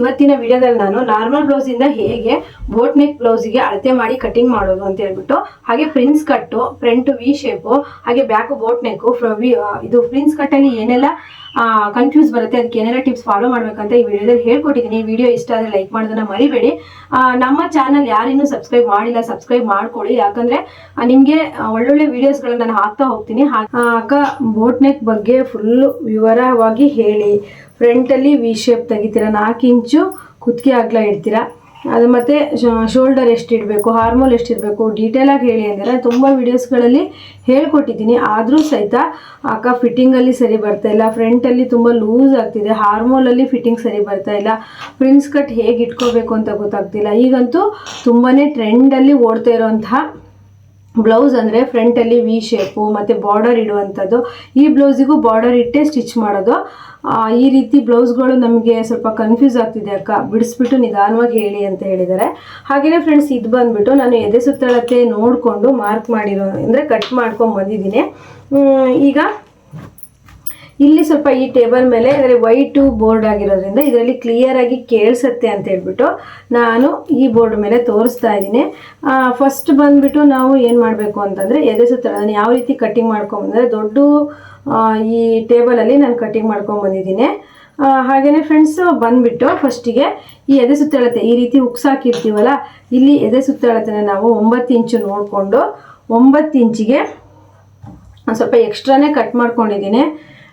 ಇವತ್ತಿನ ವಿಡಿಯೋದಲ್ಲಿ ನಾನು ನಾರ್ಮಲ್ ಬ್ಲೌಸ್ ಇಂದ ಹೇಗೆ ಬೋಟ್ ನೆಕ್ ಬ್ಲೌಸ್ಗೆ ಅಳತೆ ಮಾಡಿ ಕಟಿಂಗ್ ಮಾಡೋದು ಅಂತ ಹೇಳ್ಬಿಟ್ಟು, ಹಾಗೆ ಪ್ರಿನ್ಸ್ ಕಟ್ಟು, ಫ್ರಂಟ್ ವಿ ಶೇಪು, ಹಾಗೆ ಬ್ಯಾಕ್ ಬೋಟ್ ನೆಕ್, ಇದು ಪ್ರಿನ್ಸ್ ಕಟ್ ಅಲ್ಲಿ ಏನೆಲ್ಲ ಕನ್ಫ್ಯೂಸ್ ಬರುತ್ತೆ, ಅದಕ್ಕೆ ಏನೆಲ್ಲ ಟಿಪ್ಸ್ ಫಾಲೋ ಮಾಡ್ಬೇಕಂತ ಈ ವಿಡಿಯೋದಲ್ಲಿ ಹೇಳ್ಕೊಟ್ಟಿದ್ದೀನಿ. ಈ ವಿಡಿಯೋ ಇಷ್ಟ ಆದರೆ ಲೈಕ್ ಮಾಡೋದನ್ನ ಮರಿಬೇಡಿ. ನಮ್ಮ ಚಾನಲ್ ಯಾರಿನ್ನೂ ಸಬ್ಸ್ಕ್ರೈಬ್ ಮಾಡಿಲ್ಲ ಸಬ್ಸ್ಕ್ರೈಬ್ ಮಾಡ್ಕೊಳ್ಳಿ, ಯಾಕಂದ್ರೆ ನಿಮಗೆ ಒಳ್ಳೊಳ್ಳೆ ವಿಡಿಯೋಸ್ಗಳನ್ನ ನಾನು ಹಾಕ್ತಾ ಹೋಗ್ತೀನಿ. ಅಕ್ಕ ಬೋಟ್ ನೆಕ್ ಬಗ್ಗೆ ಫುಲ್ ವಿವರವಾಗಿ ಹೇಳಿ. ಫ್ರಂಟಲ್ಲಿ ವಿ ಶೇಪ್ ತೆಗಿತೀರಾ, 4 ಇಂಚು ಕುತ್ತಿಗೆ ಅಗಲ ಇಡ್ತೀರಾ, ಅದು ಮತ್ತು ಶೋಲ್ಡರ್ ಎಷ್ಟು ಇಡಬೇಕು, ಹಾರ್ಮೋಲ್ ಎಷ್ಟಿರಬೇಕು ಡೀಟೇಲಾಗಿ ಹೇಳಿ ಅಂದರೆ ತುಂಬ ವೀಡಿಯೋಸ್ಗಳಲ್ಲಿ ಹೇಳ್ಕೊಟ್ಟಿದ್ದೀನಿ. ಆದರೂ ಸಹಿತ ಅಕ್ಕ ಫಿಟ್ಟಿಂಗಲ್ಲಿ ಸರಿ ಬರ್ತಾ ಇಲ್ಲ, ಫ್ರಂಟಲ್ಲಿ ತುಂಬ ಲೂಸ್ ಆಗ್ತಿದೆ, ಹಾರ್ಮೋಲಲ್ಲಿ ಫಿಟ್ಟಿಂಗ್ ಸರಿ ಬರ್ತಾ ಇಲ್ಲ, ಪ್ರಿನ್ಸ್ ಕಟ್ ಹೇಗೆ ಇಟ್ಕೋಬೇಕು ಅಂತ ಗೊತ್ತಾಗ್ತಿಲ್ಲ. ಈಗಂತೂ ತುಂಬಾ ಟ್ರೆಂಡಲ್ಲಿ ಓಡ್ತಾ ಇರೋಂತಹ ಬ್ಲೌಸ್ ಅಂದರೆ ಫ್ರಂಟಲ್ಲಿ ವಿ ಶೇಪು ಮತ್ತು ಬಾರ್ಡರ್ ಇಡುವಂಥದ್ದು. ಈ ಬ್ಲೌಸಿಗೂ ಬಾರ್ಡರ್ ಇಟ್ಟೇ ಸ್ಟಿಚ್ ಮಾಡೋದು. ಈ ರೀತಿ ಬ್ಲೌಸ್ಗಳು ನಮಗೆ ಸ್ವಲ್ಪ ಕನ್ಫ್ಯೂಸ್ ಆಗ್ತಿದೆ ಅಕ್ಕ, ಬಿಡಿಸ್ಬಿಟ್ಟು ನಿಧಾನವಾಗಿ ಹೇಳಿ ಅಂತ ಹೇಳಿದ್ದಾರೆ. ಹಾಗೆಯೇ ಫ್ರೆಂಡ್ಸ್, ಇದು ಬಂದುಬಿಟ್ಟು ನಾನು ಎದೆ ಸುತ್ತಳತೆ ನೋಡಿಕೊಂಡು ಮಾರ್ಕ್ ಮಾಡಿರೋ ಅಂದರೆ ಕಟ್ ಮಾಡ್ಕೊಂಡು ಬಂದಿದ್ದೀನಿ. ಈಗ ಇಲ್ಲಿ ಸ್ವಲ್ಪ ಈ ಟೇಬಲ್ ಮೇಲೆ ಅಂದರೆ ವೈಟು ಬೋರ್ಡ್ ಆಗಿರೋದ್ರಿಂದ ಇದರಲ್ಲಿ ಕ್ಲಿಯರಾಗಿ ಕೇಳಿಸುತ್ತೆ ಅಂತ ಹೇಳ್ಬಿಟ್ಟು ನಾನು ಈ ಬೋರ್ಡ್ ಮೇಲೆ ತೋರಿಸ್ತಾ ಇದ್ದೀನಿ. ಫಸ್ಟ್ ಬಂದುಬಿಟ್ಟು ನಾವು ಏನು ಮಾಡಬೇಕು ಅಂತಂದರೆ ಎದೆ ಸುತ್ತಳ ನಾನು ಯಾವ ರೀತಿ ಕಟ್ಟಿಂಗ್ ಮಾಡ್ಕೊಂಬಂದರೆ ದೊಡ್ಡ ಈ ಟೇಬಲಲ್ಲಿ ನಾನು ಕಟ್ಟಿಂಗ್ ಮಾಡ್ಕೊಂಬಂದಿದ್ದೀನಿ. ಹಾಗೆಯೇ ಫ್ರೆಂಡ್ಸ್ ಬಂದುಬಿಟ್ಟು ಫಸ್ಟಿಗೆ ಈ ಎದೆ ಸುತ್ತಳತೆ ಈ ರೀತಿ ಉಕ್ಸಾಕಿರ್ತೀವಲ್ಲ, ಇಲ್ಲಿ ಎದೆ ಸುತ್ತಳತೆನ ನಾವು 9 ಇಂಚು ನೋಡಿಕೊಂಡು 9 ಇಂಚಿಗೆ ಸ್ವಲ್ಪ ಎಕ್ಸ್ಟ್ರಾನೇ ಕಟ್ ಮಾಡ್ಕೊಂಡಿದ್ದೀನಿ.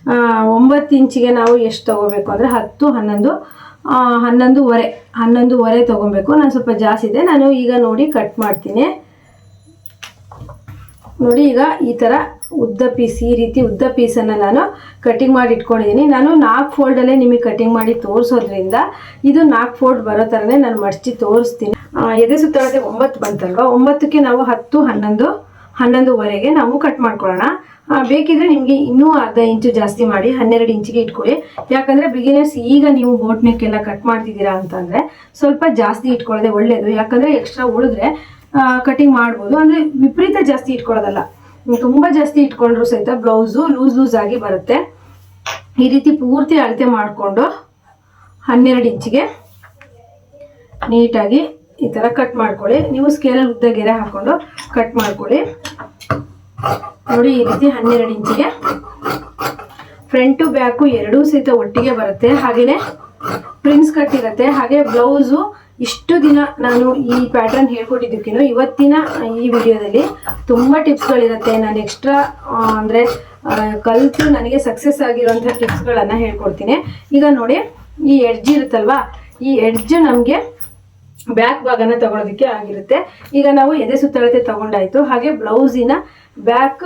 9 ಇಂಚಿಗೆ ನಾವು ಎಷ್ಟು ತೊಗೋಬೇಕು ಅಂದರೆ 10, 11, 11.5 ತೊಗೊಬೇಕು. ನಾನು ಸ್ವಲ್ಪ ಜಾಸ್ತಿ ಇದೆ, ನಾನು ಈಗ ನೋಡಿ ಕಟ್ ಮಾಡ್ತೀನಿ. ನೋಡಿ ಈಗ ಈ ಥರ ಉದ್ದ ಪೀಸ್, ಈ ರೀತಿ ಉದ್ದ ಪೀಸನ್ನು ನಾನು ಕಟ್ಟಿಂಗ್ ಮಾಡಿ ಇಟ್ಕೊಂಡಿದ್ದೀನಿ. ನಾನು 4 ಫೋಲ್ಡಲ್ಲೇ ನಿಮಗೆ ಕಟ್ಟಿಂಗ್ ಮಾಡಿ ತೋರಿಸೋದ್ರಿಂದ ಇದು 4 ಫೋಲ್ಡ್ ಬರೋ ಥರನೇ ನಾನು ಮಡಚಿ ತೋರಿಸ್ತೀನಿ. ಎದೆ ಸುತ್ತಳತೆ 9 ಬಂತಲ್ವ, 9ಕ್ಕೆ ನಾವು 10, 11, 11.5 ನಾವು ಕಟ್ ಮಾಡ್ಕೊಳ್ಳೋಣ. ಬೇಕಿದ್ರೆ ನಿಮಗೆ ಇನ್ನೂ ಅರ್ಧ ಇಂಚು ಜಾಸ್ತಿ ಮಾಡಿ 12 ಇಂಚಿಗೆ ಇಟ್ಕೊಳ್ಳಿ. ಯಾಕಂದರೆ ಬಿಗಿನರ್ಸ್ ಈಗ ನೀವು ಬೋಟ್ ನೆಕ್ ಎಲ್ಲ ಕಟ್ ಮಾಡ್ತಿದ್ದೀರಾ ಅಂತಂದರೆ ಸ್ವಲ್ಪ ಜಾಸ್ತಿ ಇಟ್ಕೊಳ್ಳೋದೆ ಒಳ್ಳೆಯದು. ಯಾಕಂದರೆ ಎಕ್ಸ್ಟ್ರಾ ಉಳಿದ್ರೆ ಕಟಿಂಗ್ ಮಾಡ್ಬೋದು, ಅಂದರೆ ವಿಪರೀತ ಜಾಸ್ತಿ ಇಟ್ಕೊಳ್ಳೋದಲ್ಲ. ತುಂಬ ಜಾಸ್ತಿ ಇಟ್ಕೊಂಡ್ರು ಸಹಿತ ಬ್ಲೌಸು ಲೂಸ್ ಆಗಿ ಬರುತ್ತೆ. ಈ ರೀತಿ ಪೂರ್ತಿ ಅಳತೆ ಮಾಡಿಕೊಂಡು 12 ಇಂಚಿಗೆ ನೀಟಾಗಿ ಈ ಥರ ಕಟ್ ಮಾಡ್ಕೊಳ್ಳಿ. ನೀವು ಸ್ಕೇಲಲ್ಲಿ ಉದ್ದ ಗೆರೆ ಹಾಕ್ಕೊಂಡು ಕಟ್ ಮಾಡ್ಕೊಳ್ಳಿ. ನೋಡಿ ಈ ರೀತಿ 12 ಇಂಚಿಗೆ ಫ್ರಂಟು ಬ್ಯಾಕು ಎರಡೂ ಸಹಿತ ಒಟ್ಟಿಗೆ ಬರುತ್ತೆ. ಹಾಗೆಯೇ ಪ್ರಿನ್ಸ್ ಕಟ್ ಇರುತ್ತೆ. ಹಾಗೆ ಬ್ಲೌಸು ಇಷ್ಟು ದಿನ ನಾನು ಈ ಪ್ಯಾಟರ್ನ್ ಹೇಳ್ಕೊಟ್ಟಿದ್ದಕ್ಕಿಂತ ಇವತ್ತಿನ ಈ ವಿಡಿಯೋದಲ್ಲಿ ತುಂಬ ಟಿಪ್ಸ್ಗಳಿರುತ್ತೆ. ನಾನು ಎಕ್ಸ್ಟ್ರಾ ಅಂದರೆ ಕಲಿತು ನನಗೆ ಸಕ್ಸಸ್ ಆಗಿರೋಂಥ ಟಿಪ್ಸ್ಗಳನ್ನು ಹೇಳ್ಕೊಡ್ತೀನಿ. ಈಗ ನೋಡಿ ಈ ಎಡ್ಜ್ ಇರುತ್ತಲ್ವಾ, ಈ ಎಡ್ಜ್ ನಮಗೆ ಬ್ಯಾಕ್ ಭಾಗನ ತಗೊಳ್ಳೋದಕ್ಕೆ ಆಗಿರುತ್ತೆ. ಈಗ ನಾವು ಎದೆ ಸುತ್ತಳತೆ ತಗೊಂಡಾಯ್ತು. ಹಾಗೆ ಬ್ಲೌಸಿನ ಬ್ಯಾಕ್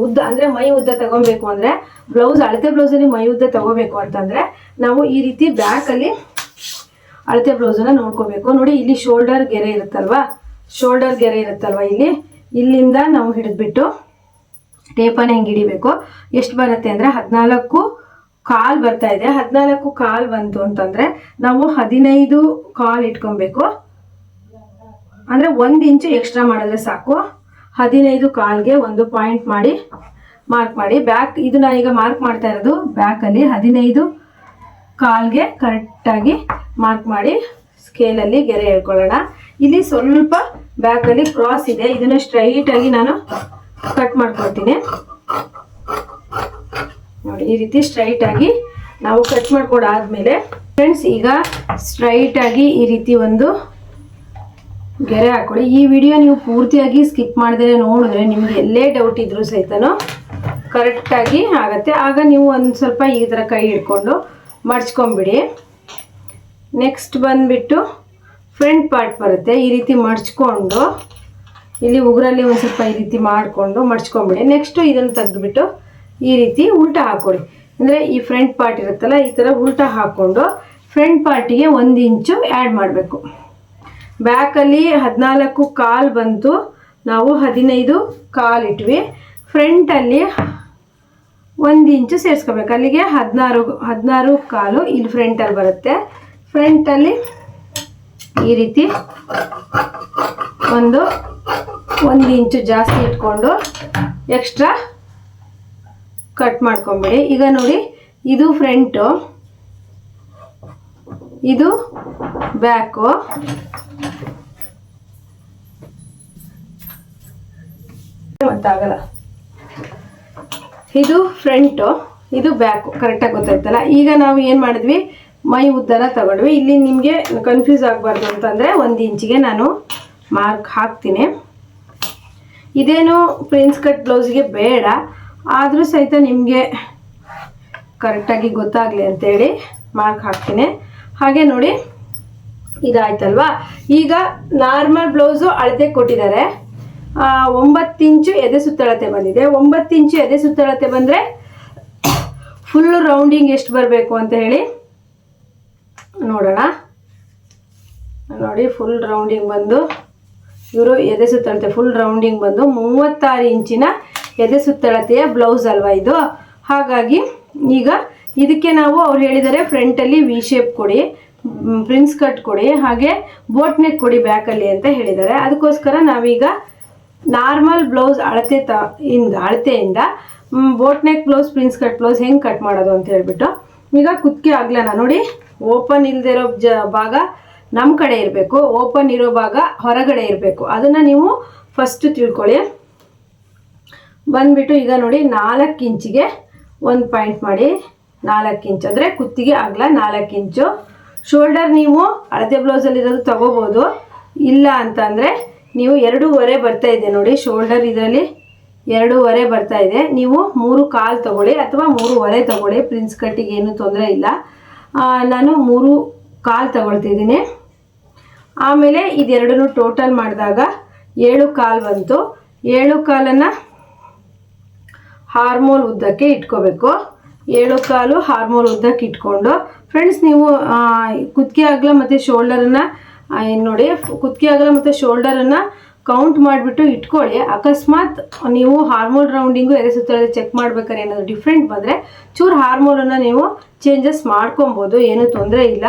ಉದ್ದ ಅಂದರೆ ಮೈ ಉದ್ದ ತಗೊಬೇಕು ಅಂದರೆ ಬ್ಲೌಸ್ ಅಳತೆ ಬ್ಲೌಸಲ್ಲಿ ಮೈ ಉದ್ದ ತಗೋಬೇಕು ಅಂತಂದರೆ ನಾವು ಈ ರೀತಿ ಬ್ಯಾಕಲ್ಲಿ ಅಳತೆ ಬ್ಲೌಸನ್ನು ನೋಡ್ಕೋಬೇಕು. ನೋಡಿ ಇಲ್ಲಿ ಶೋಲ್ಡರ್ ಗೆರೆ ಇರುತ್ತಲ್ವ, ಇಲ್ಲಿಂದ ನಾವು ಹಿಡಿದ್ಬಿಟ್ಟು ಟೇಪನ್ನು ಹೆಂಗೆ ಹಿಡಿಬೇಕು, ಎಷ್ಟು ಬರುತ್ತೆ ಅಂದರೆ 14.25 ಬರ್ತಾ ಇದೆ. 14.25 ಬಂತು ಅಂತಂದರೆ ನಾವು 15.25 ಇಟ್ಕೊಬೇಕು. ಅಂದರೆ 1 ಇಂಚು ಎಕ್ಸ್ಟ್ರಾ ಮಾಡಿದ್ರೆ ಸಾಕು. 15.25ಗೆ ಒಂದು ಪಾಯಿಂಟ್ ಮಾಡಿ ಮಾರ್ಕ್ ಮಾಡಿ. ಬ್ಯಾಕ್ ಇದು ನಾನೀಗ ಮಾರ್ಕ್ ಮಾಡ್ತಾ ಇರೋದು ಬ್ಯಾಕಲ್ಲಿ 15.25ಗೆ ಕರೆಕ್ಟಾಗಿ ಮಾರ್ಕ್ ಮಾಡಿ ಸ್ಕೇಲಲ್ಲಿ ಗೆರೆ ಹೇಳ್ಕೊಳ್ಳೋಣ. ಇಲ್ಲಿ ಸ್ವಲ್ಪ ಬ್ಯಾಕಲ್ಲಿ ಕ್ರಾಸ್ ಇದೆ, ಇದನ್ನು ಸ್ಟ್ರೈಟಾಗಿ ನಾನು ಕಟ್ ಮಾಡ್ಕೊಳ್ತೀನಿ. ನೋಡಿ ಈ ರೀತಿ ಸ್ಟ್ರೈಟಾಗಿ ನಾವು ಕಟ್ ಮಾಡ್ಕೊಡಾದ್ಮೇಲೆ ಫ್ರೆಂಡ್ಸ್, ಈಗ ಸ್ಟ್ರೈಟಾಗಿ ಈ ರೀತಿ ಒಂದು ಗೆರೆ ಹಾಕೊಳ್ಳಿ. ಈ ವಿಡಿಯೋ ನೀವು ಪೂರ್ತಿಯಾಗಿ ಸ್ಕಿಪ್ ಮಾಡದೇ ನೋಡಿದ್ರೆ ನಿಮ್ಗೆ ಎಲ್ಲೇ ಡೌಟ್ ಇದ್ರೂ ಸಹಿತನೂ ಕರೆಕ್ಟಾಗಿ ಆಗುತ್ತೆ. ಆಗ ನೀವು ಒಂದು ಸ್ವಲ್ಪ ಈ ಥರ ಕೈ ಹಿಡ್ಕೊಂಡು ಮಡ್ಚ್ಕೊಂಬಿಡಿ. ನೆಕ್ಸ್ಟ್ ಬಂದುಬಿಟ್ಟು ಫ್ರಂಟ್ ಪಾರ್ಟ್ ಬರುತ್ತೆ. ಈ ರೀತಿ ಮಡ್ಚ್ಕೊಂಡು ಇಲ್ಲಿ ಉಗುರಲ್ಲಿ ಒಂದು ಸ್ವಲ್ಪ ಈ ರೀತಿ ಮಾಡಿಕೊಂಡು ಮಡ್ಚ್ಕೊಂಬಿಡಿ. ನೆಕ್ಸ್ಟು ಇದನ್ನು ತೆಗೆದುಬಿಟ್ಟು ಈ ರೀತಿ ಉಲ್ಟಾ ಹಾಕ್ಕೊಳ್ಳಿ. ಅಂದರೆ ಈ ಫ್ರಂಟ್ ಪಾರ್ಟ್ ಇರುತ್ತಲ್ಲ, ಈ ಥರ ಉಲ್ಟಾ ಹಾಕ್ಕೊಂಡು ಫ್ರಂಟ್ ಪಾರ್ಟಿಗೆ 1 ಇಂಚು ಆ್ಯಡ್ ಮಾಡಬೇಕು. ಬ್ಯಾಕಲ್ಲಿ 14.25 ಬಂತು, ನಾವು 15.25 ಇಟ್ವಿ. ಫ್ರಂಟಲ್ಲಿ 1 ಇಂಚು ಸೇರಿಸ್ಕೋಬೇಕು, ಅಲ್ಲಿಗೆ 16.25 ಇಲ್ಲಿ ಫ್ರಂಟಲ್ಲಿ ಬರುತ್ತೆ. ಫ್ರಂಟಲ್ಲಿ ಈ ರೀತಿ 1 ಇಂಚು ಜಾಸ್ತಿ ಇಟ್ಕೊಂಡು ಎಕ್ಸ್ಟ್ರಾ ಕಟ್ ಮಾಡ್ಕೊಂಬಿಡಿ. ಈಗ ನೋಡಿ ಇದು ಫ್ರಂಟು, ಇದು ಬ್ಯಾಕು, ಗೊತ್ತಾಗಲ್ಲ, ಇದು ಫ್ರಂಟು, ಇದು ಬ್ಯಾಕು. ಕರೆಕ್ಟಾಗಿ ಗೊತ್ತಾಯ್ತಲ್ಲ. ಈಗ ನಾವು ಏನು ಮಾಡಿದ್ವಿ, ಮೈ ಉದ್ದನ ತಗೊಂಡ್ವಿ. ಇಲ್ಲಿ ನಿಮಗೆ ಕನ್ಫ್ಯೂಸ್ ಆಗಬಾರ್ದು ಅಂತಂದರೆ 1 ಇಂಚಿಗೆ ನಾನು ಮಾರ್ಕ್ ಹಾಕ್ತೀನಿ. ಇದೇನು ಪ್ರಿನ್ಸ್ ಕಟ್ ಬ್ಲೌಸ್ಗೆ ಬೇಡ, ಆದರೂ ಸಹಿತ ನಿಮಗೆ ಕರೆಕ್ಟಾಗಿ ಗೊತ್ತಾಗಲಿ ಅಂತೇಳಿ ಮಾರ್ಕ್ ಹಾಕ್ತೀನಿ. ಹಾಗೆ ನೋಡಿ, ಇದಾಯ್ತಲ್ವಾ. ಈಗ ನಾರ್ಮಲ್ ಬ್ಲೌಸು ಅಳತೆ ಕೊಟ್ಟಿದ್ದಾರೆ. 9 ಇಂಚು ಎದೆ ಸುತ್ತಳತೆ ಬಂದಿದೆ. 9 ಇಂಚು ಎದೆ ಸುತ್ತಳತೆ ಬಂದರೆ ಫುಲ್ಲು ರೌಂಡಿಂಗ್ ಎಷ್ಟು ಬರಬೇಕು ಅಂತ ಹೇಳಿ ನೋಡೋಣ. ನೋಡಿ, ಫುಲ್ ರೌಂಡಿಂಗ್ ಬಂದು ಇವರು ಎದೆ ಸುತ್ತಳತೆ ಫುಲ್ ರೌಂಡಿಂಗ್ ಬಂದು 36 ಇಂಚಿನ ಎದೆ ಸುತ್ತಳತೆಯ ಬ್ಲೌಸ್ ಅಲ್ವಾ ಇದು. ಹಾಗಾಗಿ ಈಗ ಇದಕ್ಕೆ ನಾವು ಅವ್ರು ಹೇಳಿದ್ದಾರೆ ಫ್ರಂಟಲ್ಲಿ ವಿ ಶೇಪ್ ಕೊಡಿ, ಪ್ರಿನ್ಸ್ ಕಟ್ ಕೊಡಿ, ಹಾಗೆ ಬೋಟ್ ನೆಕ್ ಕೊಡಿ ಬ್ಯಾಕಲ್ಲಿ ಅಂತ ಹೇಳಿದ್ದಾರೆ. ಅದಕ್ಕೋಸ್ಕರ ನಾವೀಗ ನಾರ್ಮಲ್ ಬ್ಲೌಸ್ ಅಳತೆಯಿಂದ boat neck blouse prince cut blouse ಹೆಂಗೆ ಕಟ್ ಮಾಡೋದು ಅಂತ ಹೇಳ್ಬಿಟ್ಟು, ಈಗ ಕುತ್ತಿಗೆ ಅಗಲನ ನೋಡಿ, ಓಪನ್ ಇಲ್ಲದೆ ಇರೋ ಭಾಗ ನಮ್ಮ ಕಡೆ ಇರಬೇಕು, ಓಪನ್ ಇರೋ ಭಾಗ ಹೊರಗಡೆ ಇರಬೇಕು. ಅದನ್ನು ನೀವು ಫಸ್ಟ್ ತಿಳ್ಕೊಳ್ಳಿ. ಬಂದ್ಬಿಟ್ಟು ಈಗ ನೋಡಿ 4 ಇಂಚಿಗೆ 1 ಪಾಯಿಂಟ್ ಮಾಡಿ, 4 ಇಂಚ್ ಅಂದರೆ ಕುತ್ತಿಗೆ ಅಗಲ 4 ಇಂಚು. ಶೋಲ್ಡರ್ ನೀವು ಅಳತೆ ಬ್ಲೌಸಲ್ಲಿರೋದು ತಗೋಬೋದು, ಇಲ್ಲ ಅಂತಂದರೆ ನೀವು 2.5 ಬರ್ತಾ ಇದೆ ನೋಡಿ. ಶೋಲ್ಡರ್ ಇದರಲ್ಲಿ 2.5 ಬರ್ತಾ ಇದೆ. ನೀವು 3.25 ತಗೊಳ್ಳಿ ಅಥವಾ 3.25 ತಗೊಳ್ಳಿ, ಪ್ರಿನ್ಸ್ ಕಟ್ಟಿಗೆ ಏನು ತೊಂದರೆ ಇಲ್ಲ. ನಾನು 3.25 ತಗೊಳ್ತಿದ್ದೀನಿ. ಆಮೇಲೆ ಇದೆರಡನ್ನು ಟೋಟಲ್ ಮಾಡಿದಾಗ 7.25 ಬಂತು. 7.25 ಹಾರ್ಮೋಲ್ ಉದ್ದಕ್ಕೆ ಇಟ್ಕೋಬೇಕು. 7.25 ಹಾರ್ಮೋಲ್ ಉದ್ದಕ್ಕೆ ಇಟ್ಕೊಂಡು ಫ್ರೆಂಡ್ಸ್, ನೀವು ಕುತ್ತಿಗೆ ಅಗಲ ಮತ್ತು ಶೋಲ್ಡರನ್ನು ನೋಡಿ, ಕುತ್ತಿಗೆ ಅಗಲ ಮತ್ತು ಶೋಲ್ಡರನ್ನು ಕೌಂಟ್ ಮಾಡಿಬಿಟ್ಟು ಇಟ್ಕೊಳ್ಳಿ. ಅಕಸ್ಮಾತ್ ನೀವು ಹಾರ್ಮೋಲ್ ರೌಂಡಿಂಗು ಎದೆ ಸುತ್ತಳತೆ ಚೆಕ್ ಮಾಡ್ಬೇಕಾದ್ರೆ ಏನಾದರೂ ಡಿಫ್ರೆಂಟ್ ಬಂದರೆ ಚೂರು ಹಾರ್ಮೋಲನ್ನು ನೀವು ಚೇಂಜಸ್ ಮಾಡ್ಕೊಬೋದು, ಏನೂ ತೊಂದರೆ ಇಲ್ಲ.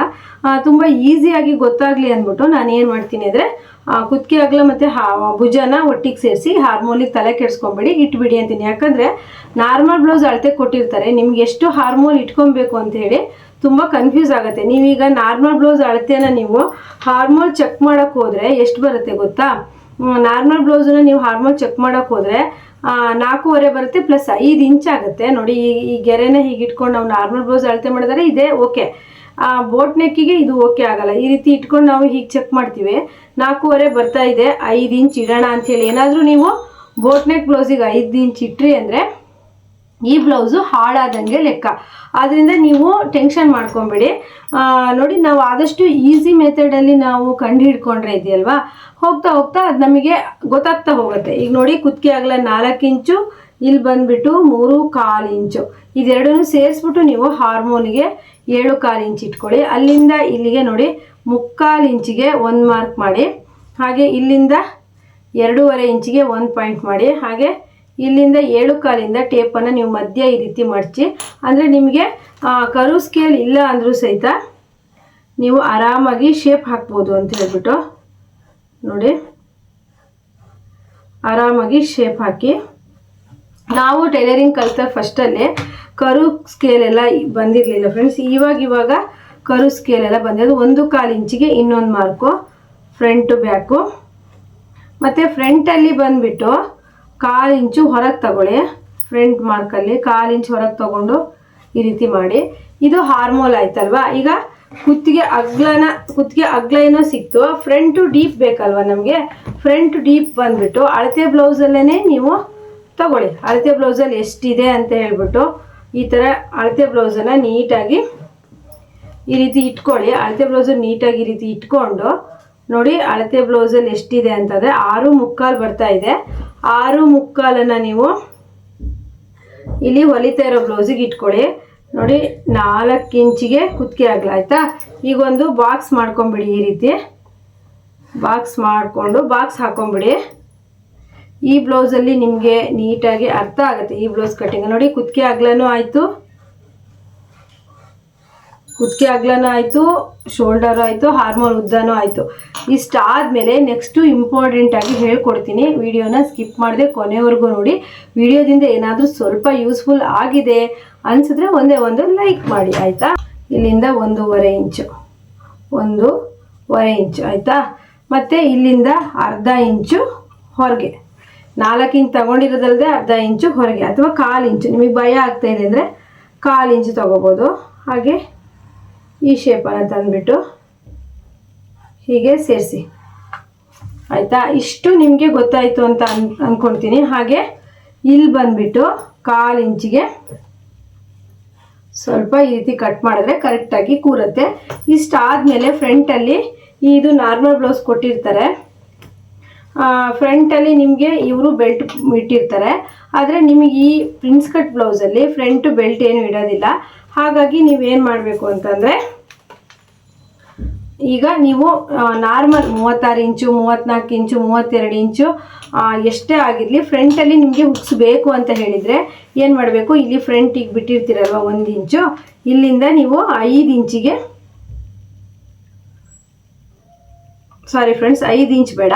ತುಂಬ ಈಸಿಯಾಗಿ ಗೊತ್ತಾಗಲಿ ಅಂದ್ಬಿಟ್ಟು ನಾನು ಏನು ಮಾಡ್ತೀನಿ ಅಂದರೆ, ಕುತ್ತಿಗೆ ಅಗಲ ಮತ್ತು ಭುಜನ ಒಟ್ಟಿಗೆ ಸೇರಿಸಿ ಹಾರ್ಮೋಲಿಗೆ ತಲೆ ಕೆಡಿಸ್ಕೊಂಬೇಡಿ, ಇಟ್ಬಿಡಿ ಅಂತೀನಿ. ಯಾಕಂದರೆ ನಾರ್ಮಲ್ ಬ್ಲೌಸ್ ಅಳತೆ ಕೊಟ್ಟಿರ್ತಾರೆ, ನಿಮ್ಗೆ ಎಷ್ಟು ಹಾರ್ಮೋಲ್ ಇಟ್ಕೊಬೇಕು ಅಂತ ಹೇಳಿ ತುಂಬ ಕನ್ಫ್ಯೂಸ್ ಆಗುತ್ತೆ. ನೀವೀಗ ನಾರ್ಮಲ್ ಬ್ಲೌಸ್ ಅಳತೆನ ನೀವು ಹಾರ್ಮೋಲ್ ಚೆಕ್ ಮಾಡೋಕ್ಕೆ ಹೋದರೆ ಎಷ್ಟು ಬರುತ್ತೆ ಗೊತ್ತಾ? ನಾರ್ಮಲ್ ಬ್ಲೌಸನ್ನ ನೀವು ಹಾರ್ಮೋಲ್ ಚೆಕ್ ಮಾಡೋಕ್ಕೆ ಹೋದರೆ 4.25 ಬರುತ್ತೆ, ಪ್ಲಸ್ 5 ಇಂಚ್ ಆಗುತ್ತೆ ನೋಡಿ. ಈ ಗೆರೆನ ಹೀಗೆ ಇಟ್ಕೊಂಡು ನಾವು ನಾರ್ಮಲ್ ಬ್ಲೌಸ್ ಅಳತೆ ಮಾಡಿದರೆ ಇದೇ ಓಕೆ, ಬೋಟ್ ನೆಕ್ಕಿಗೆ ಇದು ಓಕೆ ಆಗಲ್ಲ. ಈ ರೀತಿ ಇಟ್ಕೊಂಡು ನಾವು ಹೀಗೆ ಚೆಕ್ ಮಾಡ್ತೀವಿ, 4.25 ಬರ್ತಾ ಇದೆ, 5 ಇಂಚ್ ಇಡೋಣ ಅಂಥೇಳಿ. ಏನಾದರೂ ನೀವು ಬೋಟ್ ನೆಕ್ ಬ್ಲೌಸಿಗೆ 5 ಇಂಚ್ ಇಟ್ರಿ ಅಂದರೆ ಈ ಬ್ಲೌಸು ಹಾಳಾದಂಗೆ ಲೆಕ್ಕ. ಆದ್ದರಿಂದ ನೀವು ಟೆನ್ಷನ್ ಮಾಡ್ಕೊಬೇಡಿ. ನೋಡಿ, ನಾವು ಆದಷ್ಟು ಈಸಿ ಮೆಥಡಲ್ಲಿ ನಾವು ಕಂಡು ಹಿಡ್ಕೊಂಡ್ರೆ ಇದೆಯಲ್ವಾ, ಹೋಗ್ತಾ ಹೋಗ್ತಾ ಅದು ನಮಗೆ ಗೊತ್ತಾಗ್ತಾ ಹೋಗುತ್ತೆ. ಈಗ ನೋಡಿ, ಕುತ್ತಿಗೆ ಅಗಲ 4 ಇಂಚು, ಇಲ್ಲಿ ಬಂದುಬಿಟ್ಟು 3.25 ಇಂಚು, ಇದೆರಡನ್ನೂ ಸೇರಿಸ್ಬಿಟ್ಟು ನೀವು ಹಾರ್ಮೋನಿಗೆ 7.25 ಇಂಚ್ ಇಟ್ಕೊಳ್ಳಿ. ಅಲ್ಲಿಂದ ಇಲ್ಲಿಗೆ ನೋಡಿ 3.25 ಇಂಚಿಗೆ 1 ಮಾರ್ಕ್ ಮಾಡಿ, ಹಾಗೆ ಇಲ್ಲಿಂದ 2.25 ಇಂಚಿಗೆ 1 ಪಾಯಿಂಟ್ ಮಾಡಿ, ಹಾಗೆ ಇಲ್ಲಿಂದ 7.25 ಟೇಪನ್ನು ನೀವು ಮಧ್ಯ ಈ ರೀತಿ ಮಡಚಿ. ಅಂದರೆ ನಿಮಗೆ ಕರು ಸ್ಕೇಲ್ ಇಲ್ಲ ಅಂದರೂ ಸಹಿತ ನೀವು ಆರಾಮಾಗಿ ಶೇಪ್ ಹಾಕ್ಬೋದು ಅಂತ ಹೇಳ್ಬಿಟ್ಟು ನೋಡಿ, ಆರಾಮಾಗಿ ಶೇಪ್ ಹಾಕಿ. ನಾವು ಟೈಲರಿಂಗ್ ಕಲಿತ ಫಸ್ಟಲ್ಲೇ ಕರು ಸ್ಕೇಲೆಲ್ಲ ಬಂದಿರಲಿಲ್ಲ ಫ್ರೆಂಡ್ಸ್. ಇವಾಗ ಕರು ಸ್ಕೇಲೆಲ್ಲ ಬಂದಿದ್ದು. 1.25 ಇಂಚಿಗೆ ಇನ್ನೊಂದು ಮಾರ್ಕು, ಫ್ರಂಟು ಬ್ಯಾಕು. ಮತ್ತು ಫ್ರಂಟಲ್ಲಿ ಬಂದುಬಿಟ್ಟು 1/4 ಇಂಚು ಹೊರಗೆ ತಗೊಳ್ಳಿ. ಫ್ರಂಟ್ ಮಾರ್ಕಲ್ಲಿ 1/4 ಇಂಚ್ ಹೊರಗೆ ತಗೊಂಡು ಈ ರೀತಿ ಮಾಡಿ. ಇದು ಹಾರ್ಮೋಲ್ ಆಯ್ತಲ್ವಾ. ಈಗ ಕುತ್ತಿಗೆ ಅಗ್ಲ ಏನೋ ಸಿಕ್ತು, ಫ್ರಂಟು ಡೀಪ್ ಬೇಕಲ್ವ ನಮಗೆ. ಫ್ರಂಟ್ ಡೀಪ್ ಬಂದುಬಿಟ್ಟು ಅಳತೆ ಬ್ಲೌಸಲ್ಲೇ ನೀವು ತಗೊಳ್ಳಿ. ಅಳತೆ ಬ್ಲೌಸಲ್ಲಿ ಎಷ್ಟಿದೆ ಅಂತ ಹೇಳ್ಬಿಟ್ಟು ಈ ಥರ ಅಳತೆ ಬ್ಲೌಸನ್ನು ನೀಟಾಗಿ ಈ ರೀತಿ ಇಟ್ಕೊಳ್ಳಿ. ಅಳತೆ ಬ್ಲೌಸನ್ನು ನೀಟಾಗಿ ಈ ರೀತಿ ಇಟ್ಕೊಂಡು ನೋಡಿ, ಅಳತೆ ಬ್ಲೌಸಲ್ಲಿ ಎಷ್ಟಿದೆ ಅಂತಂದರೆ 6.25 ಬರ್ತಾ ಇದೆ. 6.25 ನೀವು ಇಲ್ಲಿ ಹೊಲಿತಾ ಇರೋ ಬ್ಲೌಸಿಗೆ ಇಟ್ಕೊಳ್ಳಿ. ನೋಡಿ, 4 ಇಂಚಿಗೆ ಕುತ್ತಿಗೆ ಅಗಲ ಆಯಿತಾ. ಈಗ ಒಂದು ಬಾಕ್ಸ್ ಮಾಡ್ಕೊಂಬಿಡಿ, ಈ ರೀತಿ ಬಾಕ್ಸ್ ಮಾಡಿಕೊಂಡು ಬಾಕ್ಸ್ ಹಾಕೊಂಬಿಡಿ. ಈ ಬ್ಲೌಸಲ್ಲಿ ನಿಮಗೆ ನೀಟಾಗಿ ಅರ್ಥ ಆಗುತ್ತೆ ಈ ಬ್ಲೌಸ್ ಕಟ್ಟಿಂಗ್. ನೋಡಿ, ಕುತ್ತಿಗೆ ಅಗಲನೂ ಆಯಿತು, ಶೋಲ್ಡರು ಆಯಿತು, ಹಾರ್ಮೋಲ್ ಉದ್ದನೂ ಆಯಿತು. ಇಷ್ಟಾದಮೇಲೆ ನೆಕ್ಸ್ಟು ಇಂಪಾರ್ಟೆಂಟಾಗಿ ಹೇಳ್ಕೊಡ್ತೀನಿ. ವಿಡಿಯೋನ ಸ್ಕಿಪ್ ಮಾಡದೆ ಕೊನೆವರೆಗೂ ನೋಡಿ. ವಿಡಿಯೋದಿಂದ ಏನಾದರೂ ಸ್ವಲ್ಪ ಯೂಸ್ಫುಲ್ ಆಗಿದೆ ಅನಿಸಿದ್ರೆ ಒಂದೇ ಒಂದು ಲೈಕ್ ಮಾಡಿ ಆಯಿತಾ. ಇಲ್ಲಿಂದ 1.25 ಇಂಚು 1.25 ಇಂಚು ಆಯಿತಾ. ಮತ್ತು ಇಲ್ಲಿಂದ ಅರ್ಧ ಇಂಚು ಹೊರಗೆ, 4 ಇಂಚ್ ತಗೊಂಡಿರೋದಲ್ಲದೆ ಅರ್ಧ ಇಂಚು ಹೊರಗೆ ಅಥವಾ 1/4 ಇಂಚು. ನಿಮಗೆ ಭಯ ಆಗ್ತಾ ಇದೆ ಅಂದರೆ 1/4 ಇಂಚು ತಗೋಬೋದು. ಹಾಗೆ ಈ ಶೇಪನ್ನು ತಂದುಬಿಟ್ಟು ಹೀಗೆ ಸೇರಿಸಿ ಆಯಿತಾ. ಇಷ್ಟು ನಿಮಗೆ ಗೊತ್ತಾಯಿತು ಅಂತ ಅಂದ್ಕೊಳ್ತೀನಿ. ಹಾಗೆ ಇಲ್ಲಿ ಬಂದುಬಿಟ್ಟು 1/4 ಇಂಚಿಗೆ ಸ್ವಲ್ಪ ಈ ರೀತಿ ಕಟ್ ಮಾಡಿದ್ರೆ ಕರೆಕ್ಟಾಗಿ ಕೂರುತ್ತೆ. ಇಷ್ಟಾದಮೇಲೆ ಫ್ರಂಟಲ್ಲಿ ಇದು ನಾರ್ಮಲ್ ಬ್ಲೌಸ್ ಕೊಟ್ಟಿರ್ತಾರೆ, ಫ್ರಂಟಲ್ಲಿ ನಿಮಗೆ ಇವರು ಬೆಲ್ಟ್ ಇಟ್ಟಿರ್ತಾರೆ. ಆದರೆ ನಿಮಗೆ ಈ ಪ್ರಿನ್ಸ್ ಕಟ್ ಬ್ಲೌಸಲ್ಲಿ ಫ್ರಂಟು ಬೆಲ್ಟ್ ಏನು ಇಡೋದಿಲ್ಲ. ಹಾಗಾಗಿ ನೀವೇನು ಮಾಡಬೇಕು ಅಂತಂದರೆ, ಈಗ ನೀವು ನಾರ್ಮಲ್ 36 ಇಂಚು 34 ಇಂಚು 32 ಇಂಚು ಎಷ್ಟೇ ಆಗಿರಲಿ, ಫ್ರಂಟಲ್ಲಿ ನಿಮಗೆ ಹುಕ್ಸ್ ಬೇಕು ಅಂತ ಹೇಳಿದರೆ ಏನು ಮಾಡಬೇಕು, ಇಲ್ಲಿ ಫ್ರಂಟಿಗೆ ಬಿಟ್ಟಿರ್ತೀರಲ್ವ 1 ಇಂಚು, ಇಲ್ಲಿಂದ ನೀವು 5 ಇಂಚಿಗೆ, ಸಾರಿ ಫ್ರೆಂಡ್ಸ್ 5 ಇಂಚ್ ಬೇಡ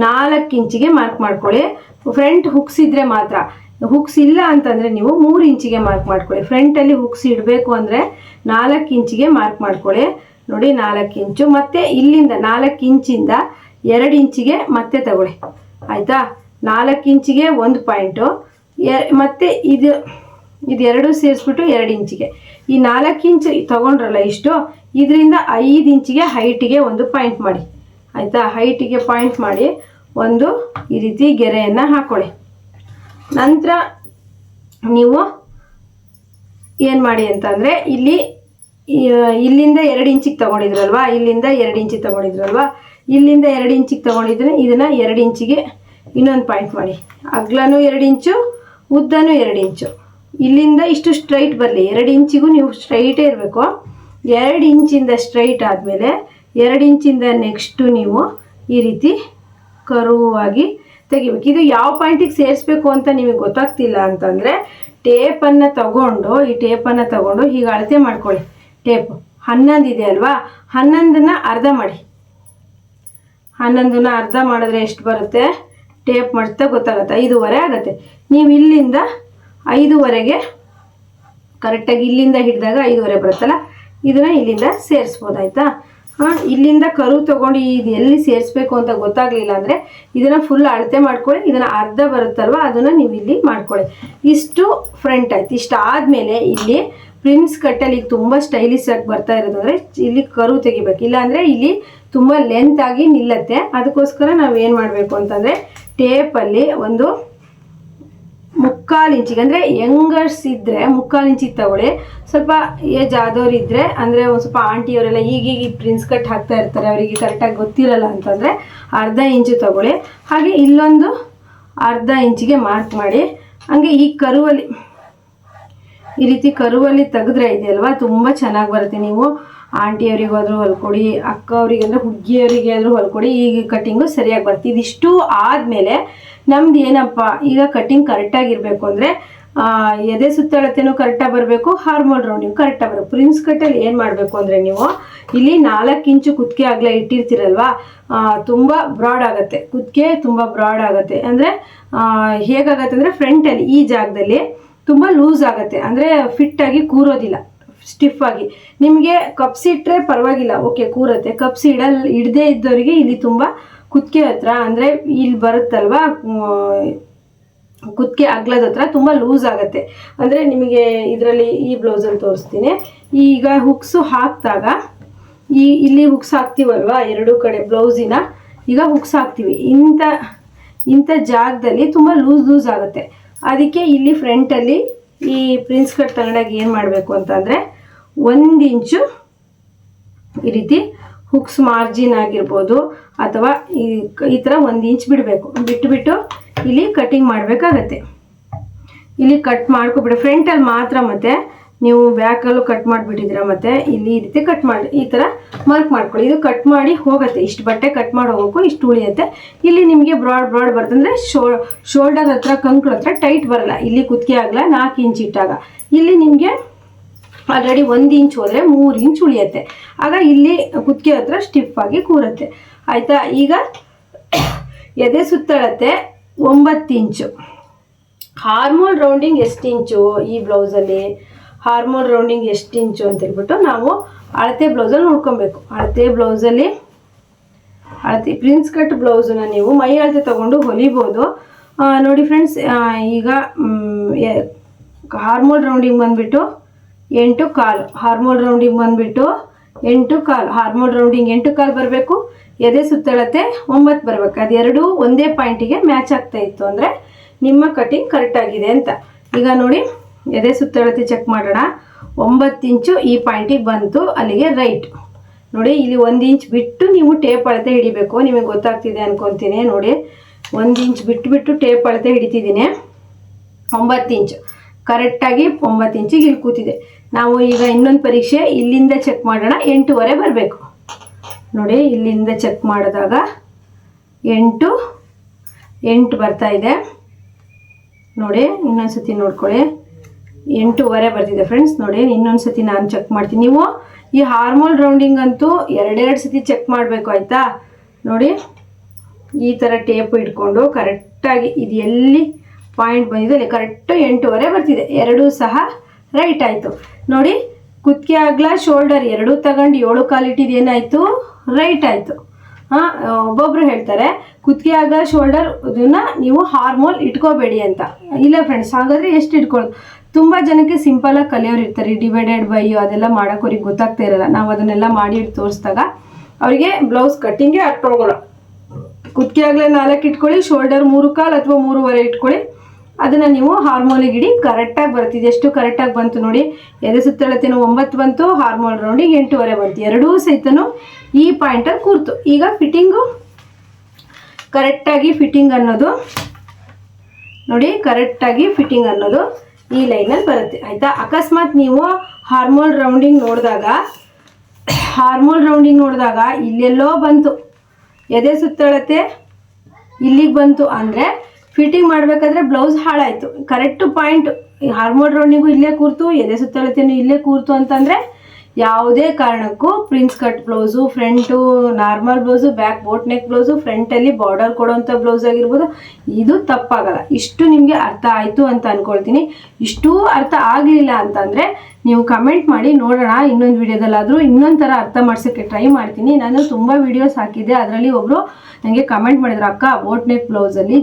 4 ಇಂಚಿಗೆ ಮಾರ್ಕ್ ಮಾಡ್ಕೊಳ್ಳಿ. ಫ್ರಂಟ್ ಹುಕ್ಸ್ ಇದ್ದರೆ ಮಾತ್ರ. ಹುಕ್ಸ್ ಇಲ್ಲ ಅಂತಂದರೆ ನೀವು 3 ಇಂಚಿಗೆ ಮಾರ್ಕ್ ಮಾಡ್ಕೊಳ್ಳಿ. ಫ್ರಂಟಲ್ಲಿ ಹುಕ್ಸ್ ಇಡಬೇಕು ಅಂದರೆ 4 ಇಂಚಿಗೆ ಮಾರ್ಕ್ ಮಾಡ್ಕೊಳ್ಳಿ. ನೋಡಿ 4 ಇಂಚು. ಮತ್ತು ಇಲ್ಲಿಂದ 4 ಇಂಚಿಂದ 2 ಇಂಚಿಗೆ ಮತ್ತೆ ತಗೊಳ್ಳಿ ಆಯಿತಾ. 4 ಇಂಚಿಗೆ 1 ಪಾಯಿಂಟು, ಮತ್ತು ಇದು ಎರಡು ಸೇರಿಸ್ಬಿಟ್ಟು 2 ಇಂಚಿಗೆ ಈ 4 ಇಂಚು ತಗೊಂಡ್ರಲ್ಲ ಇಷ್ಟು, ಇದರಿಂದ 5 ಇಂಚಿಗೆ ಹೈಟಿಗೆ ಒಂದು ಪಾಯಿಂಟ್ ಮಾಡಿ ಆಯಿತಾ. ಹೈಟಿಗೆ ಪಾಯಿಂಟ್ ಮಾಡಿ ಒಂದು ಈ ರೀತಿ ಗೆರೆಯನ್ನು ಹಾಕ್ಕೊಳ್ಳಿ. ನಂತರ ನೀವು ಏನು ಮಾಡಿ ಅಂತಂದರೆ, ಇಲ್ಲಿಂದ 2 ಇಂಚಿಗೆ ತೊಗೊಂಡಿದ್ರಲ್ವ, ಇಲ್ಲಿಂದ 2 ಇಂಚಿಗೆ ತೊಗೊಂಡಿದ್ರಲ್ವ, ಇಲ್ಲಿಂದ 2 ಇಂಚಿಗೆ ತೊಗೊಂಡಿದ್ರೆ ಇದನ್ನು 2 ಇಂಚಿಗೆ ಇನ್ನೊಂದು ಪಾಯಿಂಟ್ ಮಾಡಿ. ಅಗ್ಲನೂ 2 ಇಂಚು, ಉದ್ದನೂ 2 ಇಂಚು. ಇಲ್ಲಿಂದ ಇಷ್ಟು ಸ್ಟ್ರೈಟ್ ಬರಲಿ, 2 ಇಂಚಿಗೂ ನೀವು ಸ್ಟ್ರೈಟೇ ಇರಬೇಕು. 2 ಇಂಚಿಂದ ಸ್ಟ್ರೈಟ್ ಆದಮೇಲೆ 2 ಇಂಚಿಂದ ನೆಕ್ಸ್ಟು ನೀವು ಈ ರೀತಿ ಕರುವಾಗಿ ತೆಗಿಬೇಕು. ಇದು ಯಾವ ಪಾಯಿಂಟಿಗೆ ಸೇರಿಸ್ಬೇಕು ಅಂತ ನಿಮಗೆ ಗೊತ್ತಾಗ್ತಿಲ್ಲ ಅಂತಂದರೆ, ಟೇಪನ್ನು ತಗೊಂಡು ಈ ಟೇಪನ್ನು ತಗೊಂಡು ಹೀಗೆ ಅಳತೆ ಮಾಡ್ಕೊಳ್ಳಿ. ಟೇಪು 11 ಇದೆ ಅಲ್ವಾ, 11ನ್ನು ಅರ್ಧ ಮಾಡಿ. 11ನ್ನು ಅರ್ಧ ಮಾಡಿದ್ರೆ ಎಷ್ಟು ಬರುತ್ತೆ, ಟೇಪ್ ಮಾಡ್ತಾ ಗೊತ್ತಾಗುತ್ತೆ, 5.5 ಆಗುತ್ತೆ. ನೀವು ಇಲ್ಲಿಂದ 5.5ಗೆ ಕರೆಕ್ಟಾಗಿ ಇಲ್ಲಿಂದ ಹಿಡಿದಾಗ 5.5 ಬರುತ್ತಲ್ಲ, ಇದನ್ನು ಇಲ್ಲಿಂದ ಸೇರಿಸ್ಬೋದು ಆಯಿತಾ. ಇಲ್ಲಿಂದ ಕರು ತೊಗೊಂಡು ಇದು ಎಲ್ಲಿ ಸೇರಿಸ್ಬೇಕು ಅಂತ ಗೊತ್ತಾಗಲಿಲ್ಲ ಅಂದರೆ ಇದನ್ನು ಫುಲ್ ಅಳತೆ ಮಾಡ್ಕೊಳ್ಳಿ. ಇದನ್ನು ಅರ್ಧ ಬರುತ್ತಲ್ವ, ಅದನ್ನು ನೀವು ಇಲ್ಲಿ ಮಾಡ್ಕೊಳ್ಳಿ. ಇಷ್ಟು ಫ್ರಂಟ್ ಆಯ್ತು. ಇಷ್ಟು ಆದಮೇಲೆ ಇಲ್ಲಿ ಪ್ರಿನ್ಸ್ ಕಟ್ಟಲ್ಲಿ ಈಗ ತುಂಬ ಸ್ಟೈಲಿಶ್ ಆಗಿ ಬರ್ತಾ ಇರೋದು ಅಂದರೆ ಇಲ್ಲಿ ಕರು ತೆಗಿಬೇಕು. ಇಲ್ಲಾಂದರೆ ಇಲ್ಲಿ ತುಂಬ ಲೆಂತ್ ಆಗಿ ನಿಲ್ಲತ್ತೆ. ಅದಕ್ಕೋಸ್ಕರ ನಾವು ಏನು ಮಾಡಬೇಕು ಅಂತಂದರೆ, ಟೇಪಲ್ಲಿ ಒಂದು 3/4 ಇಂಚಿಗೆ, ಅಂದರೆ ಯಂಗರ್ಸ್ ಇದ್ದರೆ 3/4 ಇಂಚಿಗೆ ತಗೊಳ್ಳಿ. ಸ್ವಲ್ಪ ಏಜ್ ಆದವ್ರು ಇದ್ದರೆ, ಅಂದರೆ ಒಂದು ಸ್ವಲ್ಪ ಆಂಟಿಯವರೆಲ್ಲ ಈಗೀಗ ಪ್ರಿನ್ಸ್ ಕಟ್ ಹಾಕ್ತಾ ಇರ್ತಾರೆ, ಅವರಿಗೆ ಕರೆಕ್ಟಾಗಿ ಗೊತ್ತಿರಲ್ಲ ಅಂತಂದರೆ ಅರ್ಧ ಇಂಚು ತಗೊಳ್ಳಿ. ಹಾಗೆ ಇಲ್ಲೊಂದು ಅರ್ಧ ಇಂಚಿಗೆ ಮಾರ್ಕ್ ಮಾಡಿ. ಹಂಗೆ ಈ ಕರುವಲ್ಲಿ ಈ ರೀತಿ ಕರುವಲ್ಲಿ ತೆಗೆದ್ರೆ ಇದೆಯಲ್ವ, ತುಂಬ ಚೆನ್ನಾಗಿ ಬರುತ್ತೆ. ನೀವು ಆಂಟಿಯವ್ರಿಗೆ ಆದರೂ ಹೊಲ್ಕೊಡಿ, ಅಕ್ಕ ಅವರಿಗೆ ಅಂದರೆ ಹುಡುಗಿಯವರಿಗೆ ಆದರೂ ಹೊಲ್ಕೊಡಿ, ಈಗ ಕಟ್ಟಿಂಗು ಸರಿಯಾಗಿ ಬರುತ್ತೆ. ಇದಿಷ್ಟು ಆದಮೇಲೆ ನಮ್ದು ಏನಪ್ಪ, ಈಗ ಕಟ್ಟಿಂಗ್ ಕರೆಕ್ಟಾಗಿರಬೇಕು ಅಂದರೆ ಎದೆ ಸುತ್ತಳತೆನೂ ಕರೆಕ್ಟಾಗಿ ಬರಬೇಕು, ಹಾರ್ಮೋಲ್ ರೌಂಡಿಂಗ್ ಕರೆಕ್ಟಾಗಿ ಬರಬೇಕು. ಪ್ರಿನ್ಸ್ ಕಟ್ಟಲ್ಲಿ ಏನು ಮಾಡಬೇಕು ಅಂದರೆ, ನೀವು ಇಲ್ಲಿ 4 ಇಂಚು ಕುತ್ತಿಗೆ ಆಗಲೇ ಇಟ್ಟಿರ್ತೀರಲ್ವ, ತುಂಬ ಬ್ರಾಡ್ ಆಗುತ್ತೆ ಕುತ್ತಿಗೆ, ತುಂಬ ಬ್ರಾಡ್ ಆಗುತ್ತೆ. ಅಂದರೆ ಹೇಗಾಗತ್ತೆ ಅಂದರೆ, ಫ್ರಂಟಲ್ಲಿ ಈ ಜಾಗದಲ್ಲಿ ತುಂಬ ಲೂಸ್ ಆಗುತ್ತೆ, ಅಂದರೆ ಫಿಟ್ಟಾಗಿ ಕೂರೋದಿಲ್ಲ, ಸ್ಟಿಫ್ ಆಗಿ. ನಿಮಗೆ ಕಪ್ಸ್ ಇಟ್ಟರೆ ಪರವಾಗಿಲ್ಲ, ಓಕೆ ಕೂರುತ್ತೆ. ಕಪ್ಸ್ ಇಡದೇ ಇದ್ದವರಿಗೆ ಇಲ್ಲಿ ತುಂಬ ಕುತ್ತಿಗೆ ಹತ್ರ, ಅಂದರೆ ಇಲ್ಲಿ ಬರುತ್ತಲ್ವ ಕುತ್ತಿಗೆ ಅಗ್ಲದ ಹತ್ರ ತುಂಬ ಲೂಸ್ ಆಗುತ್ತೆ. ಅಂದರೆ ನಿಮಗೆ ಇದರಲ್ಲಿ ಈ ಬ್ಲೌಸಲ್ಲಿ ತೋರಿಸ್ತೀನಿ. ಈಗ ಹುಕ್ಸು ಹಾಕಿದಾಗ ಇಲ್ಲಿ ಹುಕ್ಸ್ ಹಾಕ್ತೀವಲ್ವ, ಎರಡೂ ಕಡೆ ಬ್ಲೌಸಿನ ಈಗ ಹುಕ್ಸ್ ಹಾಕ್ತೀವಿ, ಇಂಥ ಜಾಗದಲ್ಲಿ ತುಂಬ ಲೂಸ್ ಆಗುತ್ತೆ. ಅದಕ್ಕೆ ಇಲ್ಲಿ ಫ್ರಂಟಲ್ಲಿ ಈ ಪ್ರಿನ್ಸ್ ಕಟ್ ತಗೊಂಡಾಗ ಏನು ಮಾಡಬೇಕು ಅಂತಂದರೆ, 1 ಇಂಚು ಈ ರೀತಿ ಹುಕ್ಸ್ ಮಾರ್ಜಿನ್ ಆಗಿರ್ಬೋದು, ಅಥವಾ ಈ ಥರ 1 ಇಂಚ್ ಬಿಡಬೇಕು. ಬಿಟ್ಟು ಇಲ್ಲಿ ಕಟ್ಟಿಂಗ್ ಮಾಡಬೇಕಾಗತ್ತೆ. ಇಲ್ಲಿ ಕಟ್ ಮಾಡ್ಕೊಬಿಡಿ ಫ್ರಂಟಲ್ಲಿ ಮಾತ್ರ, ಮತ್ತು ನೀವು ಬ್ಯಾಕಲ್ಲೂ ಕಟ್ ಮಾಡಿಬಿಟ್ಟಿದ್ದೀರ, ಮತ್ತು ಇಲ್ಲಿ ಈ ರೀತಿ ಕಟ್ ಮಾಡಿ ಈ ಥರ ಮಾರ್ಕ್ ಮಾಡ್ಕೊಳ್ಳಿ. ಇದು ಕಟ್ ಮಾಡಿ ಹೋಗುತ್ತೆ, ಇಷ್ಟು ಬಟ್ಟೆ ಕಟ್ ಮಾಡಿ ಹೋಗೋಕ್ಕೂ ಇಷ್ಟು ಉಳಿಯುತ್ತೆ. ಇಲ್ಲಿ ನಿಮಗೆ ಬ್ರಾಡ್ ಬರ್ತಂದರೆ ಶೋಲ್ಡರ್ ಹತ್ರ ಕಂಕ್ಳ ಹತ್ರ ಟೈಟ್ ಬರಲ್ಲ. ಇಲ್ಲಿ ಕುತ್ತಿಗೆ ಆಗಲ್ಲ 4 ಇಂಚ್ ಇಟ್ಟಾಗ, ಇಲ್ಲಿ ನಿಮಗೆ ಆಲ್ರೆಡಿ 1 ಇಂಚ್ ಹೋದರೆ 3 ಇಂಚ್ ಉಳಿಯುತ್ತೆ. ಆಗ ಇಲ್ಲಿ ಕುತ್ತಿಗೆ ಹತ್ರ ಸ್ಟಿಫ್ ಆಗಿ ಕೂರುತ್ತೆ ಆಯಿತಾ. ಈಗ ಎದೆ ಸುತ್ತಳತೆ 9 ಇಂಚು. ಹಾರ್ಮೋಲ್ ರೌಂಡಿಂಗ್ ಎಷ್ಟು ಇಂಚು, ಈ ಬ್ಲೌಸಲ್ಲಿ ಹಾರ್ಮೋಲ್ ರೌಂಡಿಂಗ್ ಎಷ್ಟು ಇಂಚು ಅಂತ ಹೇಳ್ಬಿಟ್ಟು ನಾವು ಅಳತೆ ಬ್ಲೌಸಲ್ಲಿ ನೋಡ್ಕೊಬೇಕು. ಅಳತೆ ಬ್ಲೌಸಲ್ಲಿ ಪ್ರಿನ್ಸ್ ಕಟ್ ಬ್ಲೌಸನ್ನ ನೀವು ಮೈ ಅಳತೆ ತೊಗೊಂಡು ಹೊಲಿಬೋದು. ನೋಡಿ ಫ್ರೆಂಡ್ಸ್, ಈಗ ಹಾರ್ಮೋಲ್ ರೌಂಡಿಂಗ್ ಬಂದುಬಿಟ್ಟು 8 ಕಾಲು, ಹಾರ್ಮೋಲ್ ರೌಂಡಿಂಗ್ ಬಂದುಬಿಟ್ಟು 8 ಕಾಲು, ಹಾರ್ಮೋಲ್ ರೌಂಡಿಂಗ್ 8 ಕಾಲು ಬರಬೇಕು. ಎದೆ ಸುತ್ತಳತೆ 9 ಬರಬೇಕು. ಅದೆರಡು ಒಂದೇ ಪಾಯಿಂಟಿಗೆ ಮ್ಯಾಚ್ ಆಗ್ತಾ ಇತ್ತು ಅಂದರೆ ನಿಮ್ಮ ಕಟಿಂಗ್ ಕರೆಕ್ಟಾಗಿದೆ ಅಂತ. ಈಗ ನೋಡಿ, ಎದೆ ಸುತ್ತಳತೆ ಚೆಕ್ ಮಾಡೋಣ. 9 ಇಂಚು ಈ ಪಾಯಿಂಟಿಗೆ ಬಂತು, ಅಲ್ಲಿಗೆ ರೈಟ್. ನೋಡಿ, ಇಲ್ಲಿ 1 ಇಂಚ್ ಬಿಟ್ಟು ನೀವು ಟೇಪ್ ಅಳತೆ ಹಿಡಿಬೇಕು. ನಿಮಗೆ ಗೊತ್ತಾಗ್ತಿದೆ ಅನ್ಕೊತೀನಿ. ನೋಡಿ, 1 ಇಂಚ್ ಬಿಟ್ಟು ಟೇಪ್ ಅಳತೆ ಹಿಡಿತಿದ್ದೀನಿ. 9 ಇಂಚು ಕರೆಕ್ಟಾಗಿ 9 ಇಂಚಿಗೆ ಇಲ್ಲಿ ಕೂತಿದೆ. ನಾವು ಈಗ ಇನ್ನೊಂದು ಪರೀಕ್ಷೆ ಇಲ್ಲಿಂದ ಚೆಕ್ ಮಾಡೋಣ. 8.25 ಬರಬೇಕು. ನೋಡಿ, ಇಲ್ಲಿಂದ ಚೆಕ್ ಮಾಡಿದಾಗ 8 ಬರ್ತಾ ಇದೆ. ನೋಡಿ, ಇನ್ನೊಂದ್ಸತಿ ನೋಡ್ಕೊಳ್ಳಿ, 8.25 ಬರ್ತಿದೆ ಫ್ರೆಂಡ್ಸ್. ನೋಡಿ, ಇನ್ನೊಂದ್ಸತಿ ನಾನು ಚೆಕ್ ಮಾಡ್ತೀನಿ. ನೀವು ಈ ಹಾರ್ಮೋಲ್ ರೌಂಡಿಂಗ್ ಅಂತೂ 2 ಸತಿ ಚೆಕ್ ಮಾಡಬೇಕು, ಆಯಿತಾ? ನೋಡಿ, ಈ ಥರ ಟೇಪ್ ಇಟ್ಕೊಂಡು ಕರೆಕ್ಟಾಗಿ ಇದು ಎಲ್ಲಿ ಪಾಯಿಂಟ್ ಬಂದಿದೆ ಅಲ್ಲಿ ಕರೆಕ್ಟು 8.25 ಬರ್ತಿದೆ. ಎರಡೂ ಸಹ ರೈಟ್ ಆಯಿತು. ನೋಡಿ, ಕುತ್ತಿಗೆ ಅಗಲ ಶೋಲ್ಡರ್ ಎರಡೂ ತಗೊಂಡು 7 ಕಾಲು ಇಟ್ಟಿದ್ದು ಏನಾಯಿತು? ರೈಟ್ ಆಯಿತು. ಒಬ್ಬೊಬ್ರು ಹೇಳ್ತಾರೆ ಕುತ್ತಿಗೆ ಅಗಲ ಶೋಲ್ಡರ್ ಇದನ್ನ ನೀವು ಹಾರ್ಮೋಲ್ ಇಟ್ಕೋಬೇಡಿ ಅಂತ. ಇಲ್ಲ ಫ್ರೆಂಡ್ಸ್, ಹಾಗಾದರೆ ಎಷ್ಟು ಇಟ್ಕೊಳ್ಳೋದು? ತುಂಬ ಜನಕ್ಕೆ ಸಿಂಪಲಾಗಿ ಕಲಿಯೋರು ಇರ್ತಾರೆ, ಡಿವೈಡೆಡ್ ಬೈ ಅದೆಲ್ಲ ಮಾಡೋಕೆ ಅವ್ರಿಗೆ ಗೊತ್ತಾಗ್ತಾ ಇರಲ್ಲ. ನಾವು ಅದನ್ನೆಲ್ಲ ಮಾಡಿ ತೋರಿಸಿದಾಗ ಅವರಿಗೆ ಬ್ಲೌಸ್ ಕಟ್ಟಿಂಗೇ ಅರ್ಥ ಹೋಗೋಲ್ಲ. ಕುತ್ತಿಗೆ ಆಗಲೇ 4 ಇಟ್ಕೊಳ್ಳಿ, ಶೋಲ್ಡರ್ 3 ಕಾಲು ಅಥವಾ 3.25 ಇಟ್ಕೊಳ್ಳಿ. ಅದನ್ನು ನೀವು ಹಾರ್ಮೋಲಿಗೆ ಇಡಿ, ಕರೆಕ್ಟಾಗಿ ಬರ್ತಿದೆ. ಎಷ್ಟು ಕರೆಕ್ಟಾಗಿ ಬಂತು ನೋಡಿ. ಎದೆ ಸುತ್ತಳತೆನೂ 9 ಬಂತು, ಹಾರ್ಮೋಲ್ ರೌಂಡಿಗೆ 8.25 ಬಂತು. ಎರಡೂ ಸಹಿತನೂ ಈ ಪಾಯಿಂಟಲ್ಲಿ ಕೂರ್ತು. ಈಗ ಫಿಟ್ಟಿಂಗು ಕರೆಕ್ಟಾಗಿ ಫಿಟ್ಟಿಂಗ್ ಅನ್ನೋದು ನೋಡಿ, ಕರೆಕ್ಟಾಗಿ ಫಿಟ್ಟಿಂಗ್ ಅನ್ನೋದು ಈ ಲೈನಲ್ಲಿ ಬರುತ್ತೆ, ಆಯಿತಾ? ಅಕಸ್ಮಾತ್ ನೀವು ಹಾರ್ಮೋಲ್ ರೌಂಡಿಂಗ್ ನೋಡಿದಾಗ ಇಲ್ಲೆಲ್ಲೋ ಬಂತು, ಎದೆ ಸುತ್ತಳತೆ ಇಲ್ಲಿಗೆ ಬಂತು ಅಂದರೆ ಫಿಟ್ಟಿಂಗ್ ಮಾಡಬೇಕಾದ್ರೆ ಬ್ಲೌಸ್ ಹಾಳಾಯಿತು. ಕರೆಕ್ಟು ಪಾಯಿಂಟ್ ಹಾರ್ಮೋಲ್ ರೌಂಡಿಂಗು ಇಲ್ಲೇ ಕೂರ್ತು, ಎದೆ ಸುತ್ತಳತೆನೂ ಇಲ್ಲೇ ಕೂರ್ತು ಅಂತಂದರೆ ಯಾವುದೇ ಕಾರಣಕ್ಕೂ prince cut blouse, front normal blouse, back boat neck blouse, ಫ್ರಂಟಲ್ಲಿ ಬಾರ್ಡರ್ ಕೊಡೋವಂಥ ಬ್ಲೌಸ್ ಆಗಿರ್ಬೋದು, ಇದು ತಪ್ಪಾಗಲ್ಲ. ಇಷ್ಟು ನಿಮಗೆ ಅರ್ಥ ಆಯಿತು ಅಂತ ಅಂದ್ಕೊಳ್ತೀನಿ. ಇಷ್ಟೂ ಅರ್ಥ ಆಗಲಿಲ್ಲ ಅಂತಂದರೆ ನೀವು ಕಮೆಂಟ್ ಮಾಡಿ ನೋಡೋಣ. ಇನ್ನೊಂದು ವಿಡಿಯೋದಲ್ಲಾದರೂ ಇನ್ನೊಂದು ಥರ ಅರ್ಥ ಮಾಡ್ಸೋಕ್ಕೆ ಟ್ರೈ ಮಾಡ್ತೀನಿ. ನಾನು ತುಂಬ ವೀಡಿಯೋಸ್ ಹಾಕಿದ್ದೆ, ಅದರಲ್ಲಿ ಒಬ್ಬರು ನನಗೆ ಕಮೆಂಟ್ ಮಾಡಿದ್ರು, ಅಕ್ಕ ಬೋಟ್ ನೆಕ್ ಬ್ಲೌಸಲ್ಲಿ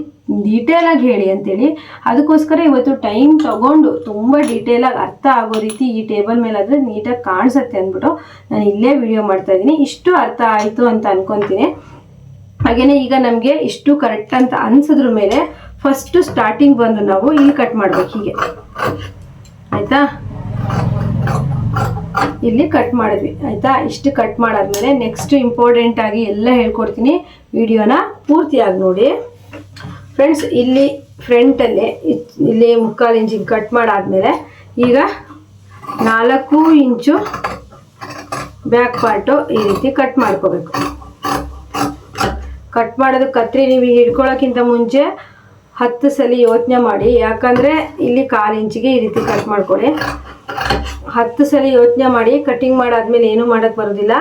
ಡೀಟೇಲಾಗಿ ಹೇಳಿ ಅಂತೇಳಿ. ಅದಕ್ಕೋಸ್ಕರ ಇವತ್ತು ಟೈಮ್ ತೊಗೊಂಡು ತುಂಬ ಡೀಟೇಲಾಗಿ ಅರ್ಥ ಆಗೋ ರೀತಿ ಈ ಟೇಬಲ್ ಮೇಲಾದರೆ ನೀಟಾಗಿ ಕಾಣಿಸುತ್ತೆ ಅಂದ್ಬಿಟ್ಟು ನಾನು ಇಲ್ಲೇ ವಿಡಿಯೋ ಮಾಡ್ತಾಯಿದ್ದೀನಿ. ಇಷ್ಟು ಅರ್ಥ ಆಯಿತು ಅಂತ ಅಂದ್ಕೊತೀನಿ. ಹಾಗೆಯೇ ಈಗ ನಮಗೆ ಇಷ್ಟು ಕರೆಕ್ಟ್ ಅಂತ ಅನಿಸಿದ್ರ ಮೇಲೆ ಫಸ್ಟು ಸ್ಟಾರ್ಟಿಂಗ್ ಬಂದು ನಾವು ಇಲ್ಲಿ ಕಟ್ ಮಾಡಬೇಕು, ಹೀಗೆ, ಆಯಿತಾ? ಇಲ್ಲಿ ಕಟ್ ಮಾಡಿದ್ವಿ, ಆಯಿತಾ? ಇಷ್ಟು ಕಟ್ ಮಾಡಾದ್ಮೇಲೆ ನೆಕ್ಸ್ಟ್ ಇಂಪಾರ್ಟೆಂಟಾಗಿ ಎಲ್ಲ ಹೇಳ್ಕೊಡ್ತೀನಿ. ವಿಡಿಯೋನ ಪೂರ್ತಿಯಾಗಿ ನೋಡಿ ಫ್ರೆಂಡ್ಸ್. ಇಲ್ಲಿ ಫ್ರಂಟಲ್ಲಿ ಇಲ್ಲಿ 3/4 ಇಂಚಿಗೆ ಕಟ್ ಮಾಡಾದ್ಮೇಲೆ ಈಗ 4 ಇಂಚು ಬ್ಯಾಕ್ ಪಾರ್ಟು ಈ ರೀತಿ ಕಟ್ ಮಾಡ್ಕೋಬೇಕು. ಕಟ್ ಮಾಡೋದು ಕತ್ರಿ ನೀವು ಹಿಡ್ಕೊಳ್ಳೋಕ್ಕಿಂತ ಮುಂಚೆ 10 ಸಲ ಯೋಚನೆ ಮಾಡಿ, ಯಾಕಂದರೆ ಇಲ್ಲಿ 1/4 ಇಂಚಿಗೆ ಈ ರೀತಿ ಕಟ್ ಮಾಡ್ಕೊಳ್ಳಿ. 10 ಸಲ ಯೋಚನೆ ಮಾಡಿ. ಕಟ್ಟಿಂಗ್ ಮಾಡಾದ್ಮೇಲೆ ಏನೂ ಮಾಡೋಕ್ಕೆ ಬರೋದಿಲ್ಲ.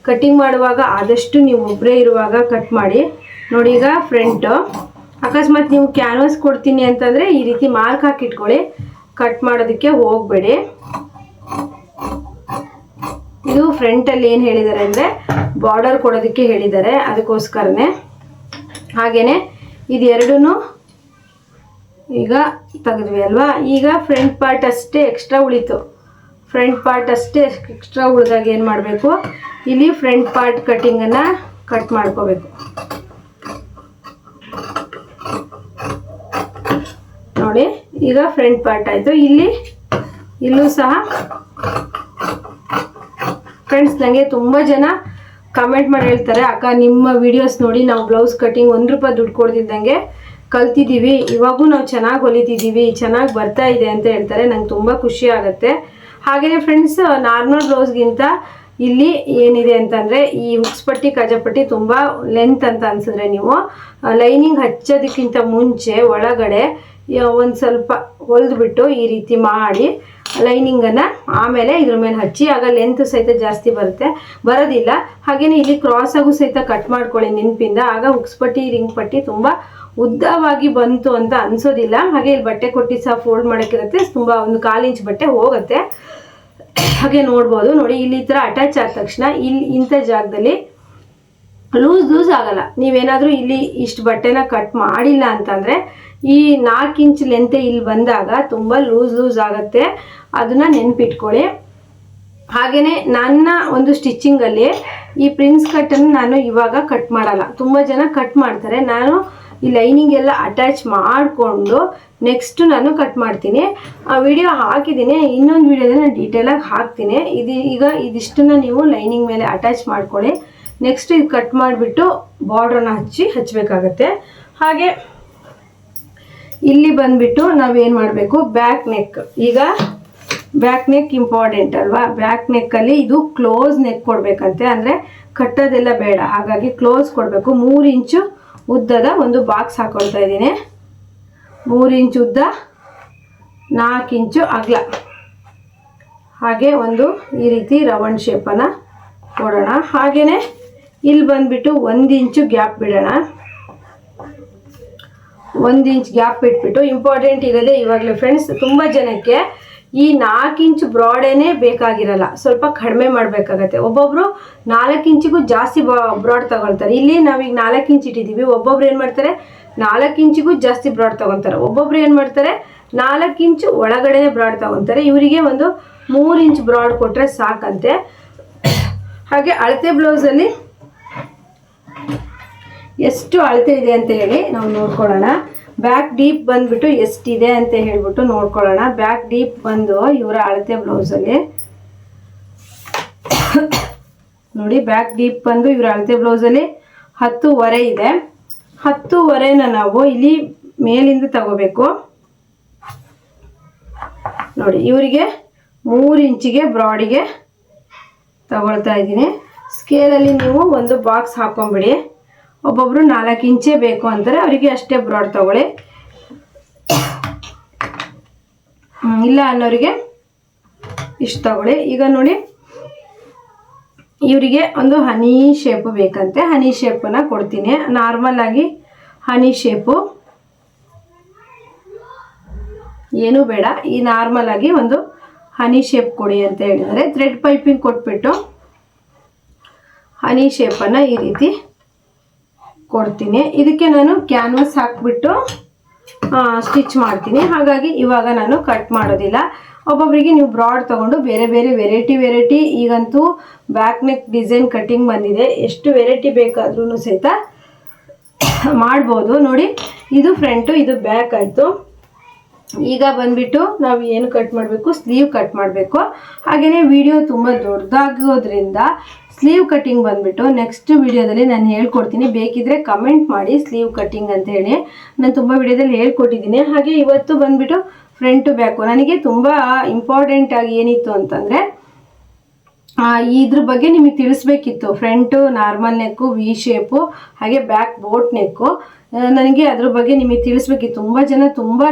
ಕಟ್ಟಿಂಗ್ ಮಾಡುವಾಗ ಆದಷ್ಟು ನೀವು ಒಬ್ಬರೇ ಇರುವಾಗ ಕಟ್ ಮಾಡಿ. ನೋಡಿ, ಈಗ ಫ್ರಂಟು ಅಕಸ್ಮಾತ್ ನೀವು ಕ್ಯಾನ್ವಾಸ್ ಕೊಡ್ತೀನಿ ಅಂತಂದರೆ ಈ ರೀತಿ ಮಾರ್ಕ್ ಹಾಕಿಟ್ಕೊಳ್ಳಿ, ಕಟ್ ಮಾಡೋದಕ್ಕೆ ಹೋಗಬೇಡಿ. ಇದು ಫ್ರಂಟಲ್ಲಿ ಏನು ಹೇಳಿದ್ದಾರೆ ಅಂದರೆ ಬಾರ್ಡರ್ ಕೊಡೋದಕ್ಕೆ ಹೇಳಿದ್ದಾರೆ, ಅದಕ್ಕೋಸ್ಕರನೇ. ಹಾಗೆಯೇ ಇದೆರಡೂ ಈಗ ತೆಗೆದ್ವಿ ಅಲ್ವಾ? ಈಗ ಫ್ರಂಟ್ ಪಾರ್ಟ್ ಅಷ್ಟೇ ಎಕ್ಸ್ಟ್ರಾ ಉಳಿತು. ಫ್ರಂಟ್ ಪಾರ್ಟ್ ಅಷ್ಟೇ ಎಕ್ಸ್ಟ್ರಾ ಉಳಿದಾಗ ಏನು ಮಾಡಬೇಕು, ಇಲ್ಲಿ ಫ್ರಂಟ್ ಪಾರ್ಟ್ ಕಟ್ಟಿಂಗನ್ನು ಕಟ್ ಮಾಡ್ಕೋಬೇಕು. ನೋಡಿ, ಈಗ ಫ್ರಂಟ್ ಪಾರ್ಟ್ ಆಯಿತು. ಇಲ್ಲೂ ಸಹ ಫ್ರೆಂಡ್ಸ್, ನನಗೆ ತುಂಬ ಜನ ಕಮೆಂಟ್ ಮಾಡಿ ಹೇಳ್ತಾರೆ, ಅಕ್ಕ ನಿಮ್ಮ ವಿಡಿಯೋಸ್ ನೋಡಿ ನಾವು ಬ್ಲೌಸ್ ಕಟ್ಟಿಂಗ್ 1 ರೂಪಾಯಿ ದುಡ್ಡು ಕೊಡ್ತಿದ್ದಂಗೆ ಕಲ್ತಿದ್ದೀವಿ, ಇವಾಗೂ ನಾವು ಚೆನ್ನಾಗಿ ಹೊಲಿತಿದ್ದೀವಿ, ಚೆನ್ನಾಗಿ ಬರ್ತಾ ಇದೆ ಅಂತ ಹೇಳ್ತಾರೆ. ನಂಗೆ ತುಂಬ ಖುಷಿ ಆಗುತ್ತೆ. ಹಾಗೆಯೇ ಫ್ರೆಂಡ್ಸ್, ನಾರ್ಮಲ್ ಬ್ಲೌಸ್ಗಿಂತ ಇಲ್ಲಿ ಏನಿದೆ ಅಂತಂದರೆ ಈ ಹುಕ್ಸ್ ಪಟ್ಟಿ ಕಜಪಟ್ಟಿ ತುಂಬ ಲೆಂತ್ ಅಂತ ಅನಿಸಿದ್ರೆ ನೀವು ಲೈನಿಂಗ್ ಹಚ್ಚೋದಕ್ಕಿಂತ ಮುಂಚೆ ಒಳಗಡೆ ಒಂದು ಸ್ವಲ್ಪ ಹೊಲಿದ್ಬಿಟ್ಟು ಈ ರೀತಿ ಮಾಡಿ ಲೈನಿಂಗನ್ನು ಆಮೇಲೆ ಇದ್ರ ಮೇಲೆ ಹಚ್ಚಿ, ಆಗ ಲೆಂತ್ ಸಹಿತ ಜಾಸ್ತಿ ಬರೋದಿಲ್ಲ. ಹಾಗೆಯೇ ಇಲ್ಲಿ ಕ್ರಾಸಾಗೂ ಸಹಿತ ಕಟ್ ಮಾಡ್ಕೊಳ್ಳಿ ನೆನಪಿಂದ, ಆಗ ಹುಕ್ಸ್ ಪಟ್ಟಿ ರಿಂಗ್ ಪಟ್ಟಿ ತುಂಬ ಉದ್ದವಾಗಿ ಬಂತು ಅಂತ ಅನಿಸೋದಿಲ್ಲ. ಹಾಗೆ ಇಲ್ಲಿ ಬಟ್ಟೆ ಕೊಟ್ಟು ಸಹ ಫೋಲ್ಡ್ ಮಾಡೋಕ್ಕಿರುತ್ತೆ, ತುಂಬ ಒಂದು 1/4 ಇಂಚ್ ಬಟ್ಟೆ ಹೋಗುತ್ತೆ. ಹಾಗೆ ನೋಡ್ಬೋದು ನೋಡಿ, ಇಲ್ಲಿ ಈ ಥರ ಅಟ್ಯಾಚ್ ಆದ ತಕ್ಷಣ ಇಲ್ಲಿ ಇಂಥ ಜಾಗದಲ್ಲಿ ಲೂಸ್ ಆಗಲ್ಲ. ನೀವೇನಾದರೂ ಇಲ್ಲಿ ಇಷ್ಟು ಬಟ್ಟೆನ ಕಟ್ ಮಾಡಿಲ್ಲ ಅಂತಂದರೆ ಈ 4 ಇಂಚ್ ಲೆಂತೆ ಇಲ್ಲಿ ಬಂದಾಗ ತುಂಬ ಲೂಸ್ ಆಗುತ್ತೆ, ಅದನ್ನು ನೆನ್ಪಿಟ್ಕೊಳ್ಳಿ. ಹಾಗೆಯೇ ನನ್ನ ಒಂದು ಸ್ಟಿಚ್ಚಿಂಗಲ್ಲಿ ಈ ಪ್ರಿನ್ಸ್ ಕಟ್ಟನ್ನು ನಾನು ಇವಾಗ ಕಟ್ ಮಾಡಲ್ಲ. ತುಂಬ ಜನ ಕಟ್ ಮಾಡ್ತಾರೆ, ನಾನು ಈ ಲೈನಿಂಗ್ ಎಲ್ಲ ಅಟ್ಯಾಚ್ ಮಾಡಿಕೊಂಡು ನೆಕ್ಸ್ಟ್ ನಾನು ಕಟ್ ಮಾಡ್ತೀನಿ. ಆ ವಿಡಿಯೋ ಹಾಕಿದ್ದೀನಿ, ಇನ್ನೊಂದು ವಿಡಿಯೋದಲ್ಲಿ ನಾನು ಡೀಟೇಲಾಗಿ ಹಾಕ್ತೀನಿ. ಈಗ ಇದಿಷ್ಟನ್ನು ನೀವು ಲೈನಿಂಗ್ ಮೇಲೆ ಅಟ್ಯಾಚ್ ಮಾಡ್ಕೊಳ್ಳಿ. ನೆಕ್ಸ್ಟ್ ಇದು ಕಟ್ ಮಾಡಿಬಿಟ್ಟು ಬಾರ್ಡ್ರನ್ನ ಹಚ್ಚಬೇಕಾಗತ್ತೆ. ಹಾಗೆ ಇಲ್ಲಿ ಬಂದುಬಿಟ್ಟು ನಾವೇನು ಮಾಡಬೇಕು, ಬ್ಯಾಕ್ ನೆಕ್. ಈಗ ಬ್ಯಾಕ್ ನೆಕ್ ಇಂಪಾರ್ಟೆಂಟ್ ಅಲ್ವಾ. ಬ್ಯಾಕ್ ನೆಕ್ಕಲ್ಲಿ ಇದು ಕ್ಲೋಸ್ ನೆಕ್ ಕೊಡಬೇಕಂತೆ, ಅಂದರೆ ಕಟ್ಟೋದೆಲ್ಲ ಬೇಡ, ಹಾಗಾಗಿ ಕ್ಲೋಸ್ ಕೊಡಬೇಕು. 3 ಇಂಚು ಉದ್ದದ ಒಂದು ಬಾಕ್ಸ್ ಹಾಕೊಳ್ತಾ ಇದ್ದೀನಿ. 3 ಇಂಚು ಉದ್ದ, 4 ಇಂಚು ಅಗಲ. ಹಾಗೆ ಒಂದು ಈ ರೀತಿ ರೌಂಡ್ ಶೇಪನ್ನು ಕೊಡೋಣ. ಹಾಗೆಯೇ ಇಲ್ಲಿ ಬಂದುಬಿಟ್ಟು 1 ಇಂಚು ಗ್ಯಾಪ್ ಬಿಡೋಣ. 1 ಇಂಚ್ ಗ್ಯಾಪ್ ಬಿಟ್ಬಿಟ್ಟು, ಇಂಪಾರ್ಟೆಂಟ್ ಇರೋದೇ ಇವಾಗಲೇ ಫ್ರೆಂಡ್ಸ್, ತುಂಬ ಜನಕ್ಕೆ ಈ 4 ಇಂಚ್ ಬ್ರಾಡೇನೇ ಬೇಕಾಗಿರಲ್ಲ, ಸ್ವಲ್ಪ ಕಡಿಮೆ ಮಾಡಬೇಕಾಗತ್ತೆ. ಒಬ್ಬೊಬ್ಬರು 4 ಇಂಚಿಗೂ ಜಾಸ್ತಿ ಬ್ರಾಡ್ ತಗೊಳ್ತಾರೆ. ಇಲ್ಲಿ ನಾವೀಗ 4 ಇಂಚ್ ಇಟ್ಟಿದ್ದೀವಿ, ಒಬ್ಬೊಬ್ರು ಏನು ಮಾಡ್ತಾರೆ 4 ಇಂಚಿಗೂ ಜಾಸ್ತಿ ಬ್ರಾಡ್ ತಗೊತಾರೆ. ಒಬ್ಬೊಬ್ರು ಏನು ಮಾಡ್ತಾರೆ 4 ಇಂಚು ಒಳಗಡೆನೇ ಬ್ರಾಡ್ ತಗೊತಾರೆ. ಇವರಿಗೆ ಒಂದು 3 ಇಂಚ್ ಬ್ರಾಡ್ ಕೊಟ್ಟರೆ ಸಾಕಂತೆ. ಹಾಗೆ ಅಳತೆ ಬ್ಲೌಸಲ್ಲಿ ಎಷ್ಟು ಅಳತೆ ಇದೆ ಅಂತ ಹೇಳಿ ನಾವು ನೋಡ್ಕೊಳ್ಳೋಣ. ಬ್ಯಾಕ್ ಡೀಪ್ ಬಂದುಬಿಟ್ಟು ಎಷ್ಟಿದೆ ಅಂತ ಹೇಳ್ಬಿಟ್ಟು ನೋಡ್ಕೊಳ್ಳೋಣ. ಬ್ಯಾಕ್ ಡೀಪ್ ಬಂದು ಇವರ ಅಳತೆ ಬ್ಲೌಸಲ್ಲಿ ನೋಡಿ, ಬ್ಯಾಕ್ ಡೀಪ್ ಬಂದು ಇವರ ಅಳತೆ ಬ್ಲೌಸಲ್ಲಿ 10.5 ಇದೆ. 10.5ನ ನಾವು ಇಲ್ಲಿ ಮೇಲಿಂದ ತಗೋಬೇಕು. ನೋಡಿ, ಇವರಿಗೆ 3 ಇಂಚಿಗೆ ಬ್ರಾಡಿಗೆ ತಗೊಳ್ತಾ ಇದ್ದೀನಿ. ಸ್ಕೇಲಲ್ಲಿ ನೀವು ಒಂದು ಬಾಕ್ಸ್ ಹಾಕೊಂಬಿಡಿ. ಒಬ್ಬೊಬ್ರು 4 ಇಂಚೇ ಬೇಕು ಅಂತಾರೆ, ಅವರಿಗೆ ಅಷ್ಟೇ ಬ್ರಾಡ್ ತಗೊಳ್ಳಿ. ಇಲ್ಲ ಅನ್ನೋರಿಗೆ ಇಷ್ಟು ತಗೊಳ್ಳಿ. ಈಗ ನೋಡಿ, ಇವರಿಗೆ ಒಂದು ಹನಿ ಶೇಪು ಬೇಕಂತೆ. ಹನಿ ಶೇಪನ್ನು ಕೊಡ್ತೀನಿ. ನಾರ್ಮಲ್ ಆಗಿ ಹನಿ ಶೇಪು ಏನೂ ಬೇಡ, ಈ ನಾರ್ಮಲ್ ಆಗಿ ಒಂದು ಹನಿ ಶೇಪ್ ಕೊಡಿ ಅಂತ ಹೇಳಿದರೆ ಥ್ರೆಡ್ ಪೈಪಿಂಗ್ ಕೊಟ್ಬಿಟ್ಟು ಹನಿ ಶೇಪನ್ನು ಈ ರೀತಿ ಕೊಡ್ತೀನಿ. ಇದಕ್ಕೆ ನಾನು ಕ್ಯಾನ್ವಾಸ್ ಹಾಕ್ಬಿಟ್ಟು ಸ್ಟಿಚ್ ಮಾಡ್ತೀನಿ, ಹಾಗಾಗಿ ಇವಾಗ ನಾನು ಕಟ್ ಮಾಡೋದಿಲ್ಲ. ಒಬ್ಬೊಬ್ಬರಿಗೆ ನೀವು ಬ್ರಾಡ್ ತೊಗೊಂಡು ಬೇರೆ ಬೇರೆ ವೆರೈಟಿ ಈಗಂತೂ ಬ್ಯಾಕ್ ನೆಕ್ ಡಿಸೈನ್ ಕಟ್ಟಿಂಗ್ ಬಂದಿದೆ, ಎಷ್ಟು ವೆರೈಟಿ ಬೇಕಾದ್ರೂ ಸಹಿತ ಮಾಡ್ಬೋದು. ನೋಡಿ, ಇದು ಫ್ರಂಟು, ಇದು ಬ್ಯಾಕ್ ಆಯಿತು. ಈಗ ಬಂದುಬಿಟ್ಟು ನಾವು ಏನು ಕಟ್ ಮಾಡಬೇಕು, ಸ್ಲೀವ್ ಕಟ್ ಮಾಡಬೇಕು. ಹಾಗೆಯೇ ವಿಡಿಯೋ ತುಂಬ ದೊಡ್ಡದಾಗೋದ್ರಿಂದ ಸ್ಲೀವ್ ಕಟ್ಟಿಂಗ್ ಬಂದುಬಿಟ್ಟು ನೆಕ್ಸ್ಟ್ ವಿಡಿಯೋದಲ್ಲಿ ನಾನು ಹೇಳ್ಕೊಡ್ತೀನಿ. ಬೇಕಿದ್ರೆ ಕಮೆಂಟ್ ಮಾಡಿ ಸ್ಲೀವ್ ಕಟ್ಟಿಂಗ್ ಅಂತ ಹೇಳಿ, ನಾನು ತುಂಬ ವಿಡಿಯೋದಲ್ಲಿ ಹೇಳ್ಕೊಟ್ಟಿದ್ದೀನಿ. ಹಾಗೆ ಇವತ್ತು ಬಂದುಬಿಟ್ಟು ಫ್ರಂಟು ಬ್ಯಾಕು ನನಗೆ ತುಂಬ ಇಂಪಾರ್ಟೆಂಟಾಗಿ ಏನಿತ್ತು ಅಂತಂದರೆ ಇದ್ರ ಬಗ್ಗೆ ನಿಮಗೆ ತಿಳಿಸ್ಬೇಕಿತ್ತು. ಫ್ರಂಟು ನಾರ್ಮಲ್ ನೆಕ್ಕು, ವಿ ಶೇಪು, ಹಾಗೆ ಬ್ಯಾಕ್ ಬೋಟ್ ನೆಕ್ಕು, ನನಗೆ ಅದ್ರ ಬಗ್ಗೆ ನಿಮಗೆ ತಿಳಿಸ್ಬೇಕಿತ್ತು. ತುಂಬ ಜನ ತುಂಬಾ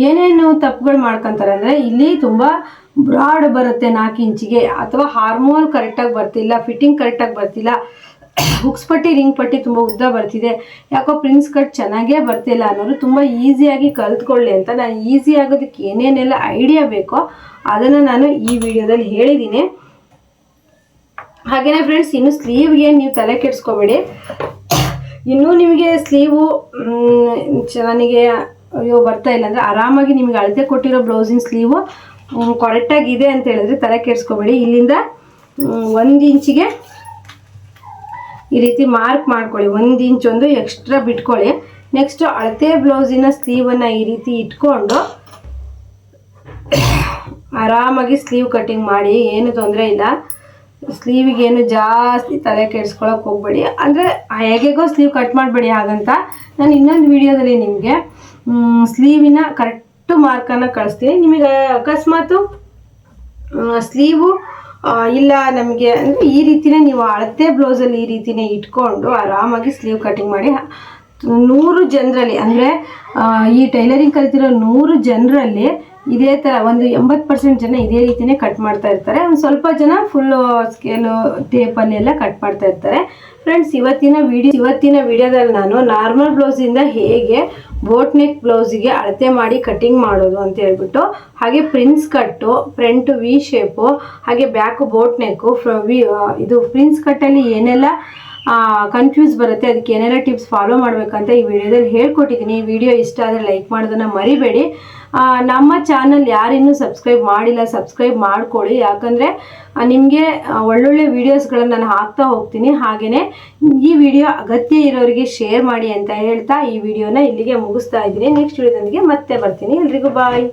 ಏನೇನು ತಪ್ಪುಗಳು ಮಾಡ್ಕೊತಾರೆ ಅಂದರೆ, ಇಲ್ಲಿ ತುಂಬ ಬ್ರಾಡ್ ಬರುತ್ತೆ 4 ಇಂಚಿಗೆ, ಅಥವಾ ಹಾರ್ಮೋಲ್ ಕರೆಕ್ಟಾಗಿ ಬರ್ತಿಲ್ಲ, ಫಿಟ್ಟಿಂಗ್ ಕರೆಕ್ಟಾಗಿ ಬರ್ತಿಲ್ಲ, ಹುಕ್ಸ್ ಪಟ್ಟಿ ರಿಂಗ್ ಪಟ್ಟಿ ತುಂಬ ಉದ್ದ ಬರ್ತಿದೆ, ಯಾಕೋ ಪ್ರಿನ್ಸ್ ಕಟ್ ಚೆನ್ನಾಗೇ ಬರ್ತಿಲ್ಲ ಅನ್ನೋರು ತುಂಬ ಈಸಿಯಾಗಿ ಕಲ್ತ್ಕೊಳ್ಳಿ ಅಂತ ನಾನು ಈಸಿ ಆಗೋದಕ್ಕೆ ಏನೇನೆಲ್ಲ ಐಡಿಯಾ ಬೇಕೋ ಅದನ್ನು ನಾನು ಈ ವಿಡಿಯೋದಲ್ಲಿ ಹೇಳಿದ್ದೀನಿ. ಹಾಗೆಯೇ ಫ್ರೆಂಡ್ಸ್, ಇನ್ನು ಸ್ಲೀವ್ಗೆ ನೀವು ತಲೆ ಕೆಡಿಸ್ಕೋಬೇಡಿ. ಇನ್ನೂ ನಿಮಗೆ ಸ್ಲೀವು ನನಗೆ ಅಯ್ಯೋ ಬರ್ತಾ ಇಲ್ಲ ಅಂದರೆ ಆರಾಮಾಗಿ ನಿಮಗೆ ಅಳತೆ ಕೊಟ್ಟಿರೋ ಬ್ಲೌಸಿನ ಸ್ಲೀವು ಕರೆಕ್ಟಾಗಿದೆ ಅಂತ ಹೇಳಿದ್ರೆ ತಲೆ ಕೆಡಿಸ್ಕೋಬೇಡಿ. ಇಲ್ಲಿಂದ 1 ಇಂಚಿಗೆ ಈ ರೀತಿ ಮಾರ್ಕ್ ಮಾಡ್ಕೊಳ್ಳಿ, 1 ಇಂಚ್ ಒಂದು ಎಕ್ಸ್ಟ್ರಾ ಬಿಟ್ಕೊಳ್ಳಿ. ನೆಕ್ಸ್ಟು ಅಳತೆ ಬ್ಲೌಸಿನ ಸ್ಲೀವನ್ನು ಈ ರೀತಿ ಇಟ್ಕೊಂಡು ಆರಾಮಾಗಿ ಸ್ಲೀವ್ ಕಟ್ಟಿಂಗ್ ಮಾಡಿ, ಏನು ತೊಂದರೆ ಇಲ್ಲ. ಸ್ಲೀವಿಗೇನು ಜಾಸ್ತಿ ತಲೆ ಕೆಡಿಸ್ಕೊಳಕ್ಕೆ ಹೋಗಬೇಡಿ, ಅಂದರೆ ಹೇಗೋ ಸ್ಲೀವ್ ಕಟ್ ಮಾಡಬೇಡಿ. ಹಾಗಂತ ನಾನು ಇನ್ನೊಂದು ವಿಡಿಯೋದಲ್ಲಿ ನಿಮಗೆ ಸ್ಲೀವಿನ ಕರೆಕ್ಟು ಮಾರ್ಕನ್ನು ಕಳಿಸ್ತೀನಿ. ನಿಮಗೆ ಅಕಸ್ಮಾತು ಸ್ಲೀವು ಇಲ್ಲ ನಮಗೆ ಅಂದರೆ ಈ ರೀತಿಯೇ ನೀವು ಅಳತೆ ಬ್ಲೌಸಲ್ಲಿ ಈ ರೀತಿಯೇ ಇಟ್ಕೊಂಡು ಆರಾಮಾಗಿ ಸ್ಲೀವ್ ಕಟ್ಟಿಂಗ್ ಮಾಡಿ. 100 ಜನರಲ್ಲಿ ಅಂದರೆ ಈ ಟೈಲರಿಂಗ್ ಕಲಿತಿರೋ 100 ಜನರಲ್ಲಿ ಇದೇ ಥರ ಒಂದು 80% ಜನ ಇದೇ ರೀತಿನೇ ಕಟ್ ಮಾಡ್ತಾ ಇರ್ತಾರೆ. ಒಂದು ಸ್ವಲ್ಪ ಜನ ಫುಲ್ಲು ಸ್ಕೇಲು ಟೇಪಲ್ಲಿ ಎಲ್ಲ ಕಟ್ ಮಾಡ್ತಾ ಇರ್ತಾರೆ. ಫ್ರೆಂಡ್ಸ್, ಇವತ್ತಿನ ವಿಡಿಯೋದಲ್ಲಿ ನಾನು ನಾರ್ಮಲ್ ಬ್ಲೌಸಿಂದ ಹೇಗೆ ಬೋಟ್ ನೆಕ್ ಬ್ಲೌಸಿಗೆ ಅಳತೆ ಮಾಡಿ ಕಟಿಂಗ್ ಮಾಡೋದು ಅಂತ ಹೇಳ್ಬಿಟ್ಟು, ಹಾಗೆ ಪ್ರಿನ್ಸ್ ಕಟ್ಟು, ಫ್ರಂಟ್ ವಿ ಶೇಪು, ಹಾಗೆ ಬ್ಯಾಕು ಬೋಟ್ ನೆಕ್ಕು, ಇದು ಪ್ರಿನ್ಸ್ ಕಟ್ಟಲ್ಲಿ ಏನೆಲ್ಲ ಕನ್ಫ್ಯೂಸ್ ಬರುತ್ತೆ, ಅದಕ್ಕೆ ಏನೆಲ್ಲ ಟಿಪ್ಸ್ ಫಾಲೋ ಮಾಡಬೇಕಂತ ಈ ವಿಡಿಯೋದಲ್ಲಿ ಹೇಳ್ಕೊಟ್ಟಿದ್ದೀನಿ. ಈ ವಿಡಿಯೋ ಇಷ್ಟ ಆದರೆ ಲೈಕ್ ಮಾಡೋದನ್ನು ಮರಿಬೇಡಿ. ನಮ್ಮ ಚಾನಲ್ ಯಾರಿನ್ನೂ ಸಬ್ಸ್ಕ್ರೈಬ್ ಮಾಡಿಲ್ಲ, ಸಬ್ಸ್ಕ್ರೈಬ್ ಮಾಡ್ಕೊಳ್ಳಿ. ಯಾಕಂದರೆ ನಿಮಗೆ ಒಳ್ಳೊಳ್ಳೆ ವೀಡಿಯೋಸ್ಗಳನ್ನು ನಾನು ಹಾಕ್ತಾ ಹೋಗ್ತೀನಿ. ಹಾಗೆಯೇ ಈ ವಿಡಿಯೋ ಅಗತ್ಯ ಇರೋರಿಗೆ ಶೇರ್ ಮಾಡಿ ಅಂತ ಹೇಳ್ತಾ ಈ ವಿಡಿಯೋನ ಇಲ್ಲಿಗೆ ಮುಗಿಸ್ತಾ ಇದ್ದೀನಿ. ನೆಕ್ಸ್ಟ್ ವಿಡಿಯೋದೊಂದಿಗೆ ಮತ್ತೆ ಬರ್ತೀನಿ. ಎಲ್ರಿಗೂ ಬಾಯ್.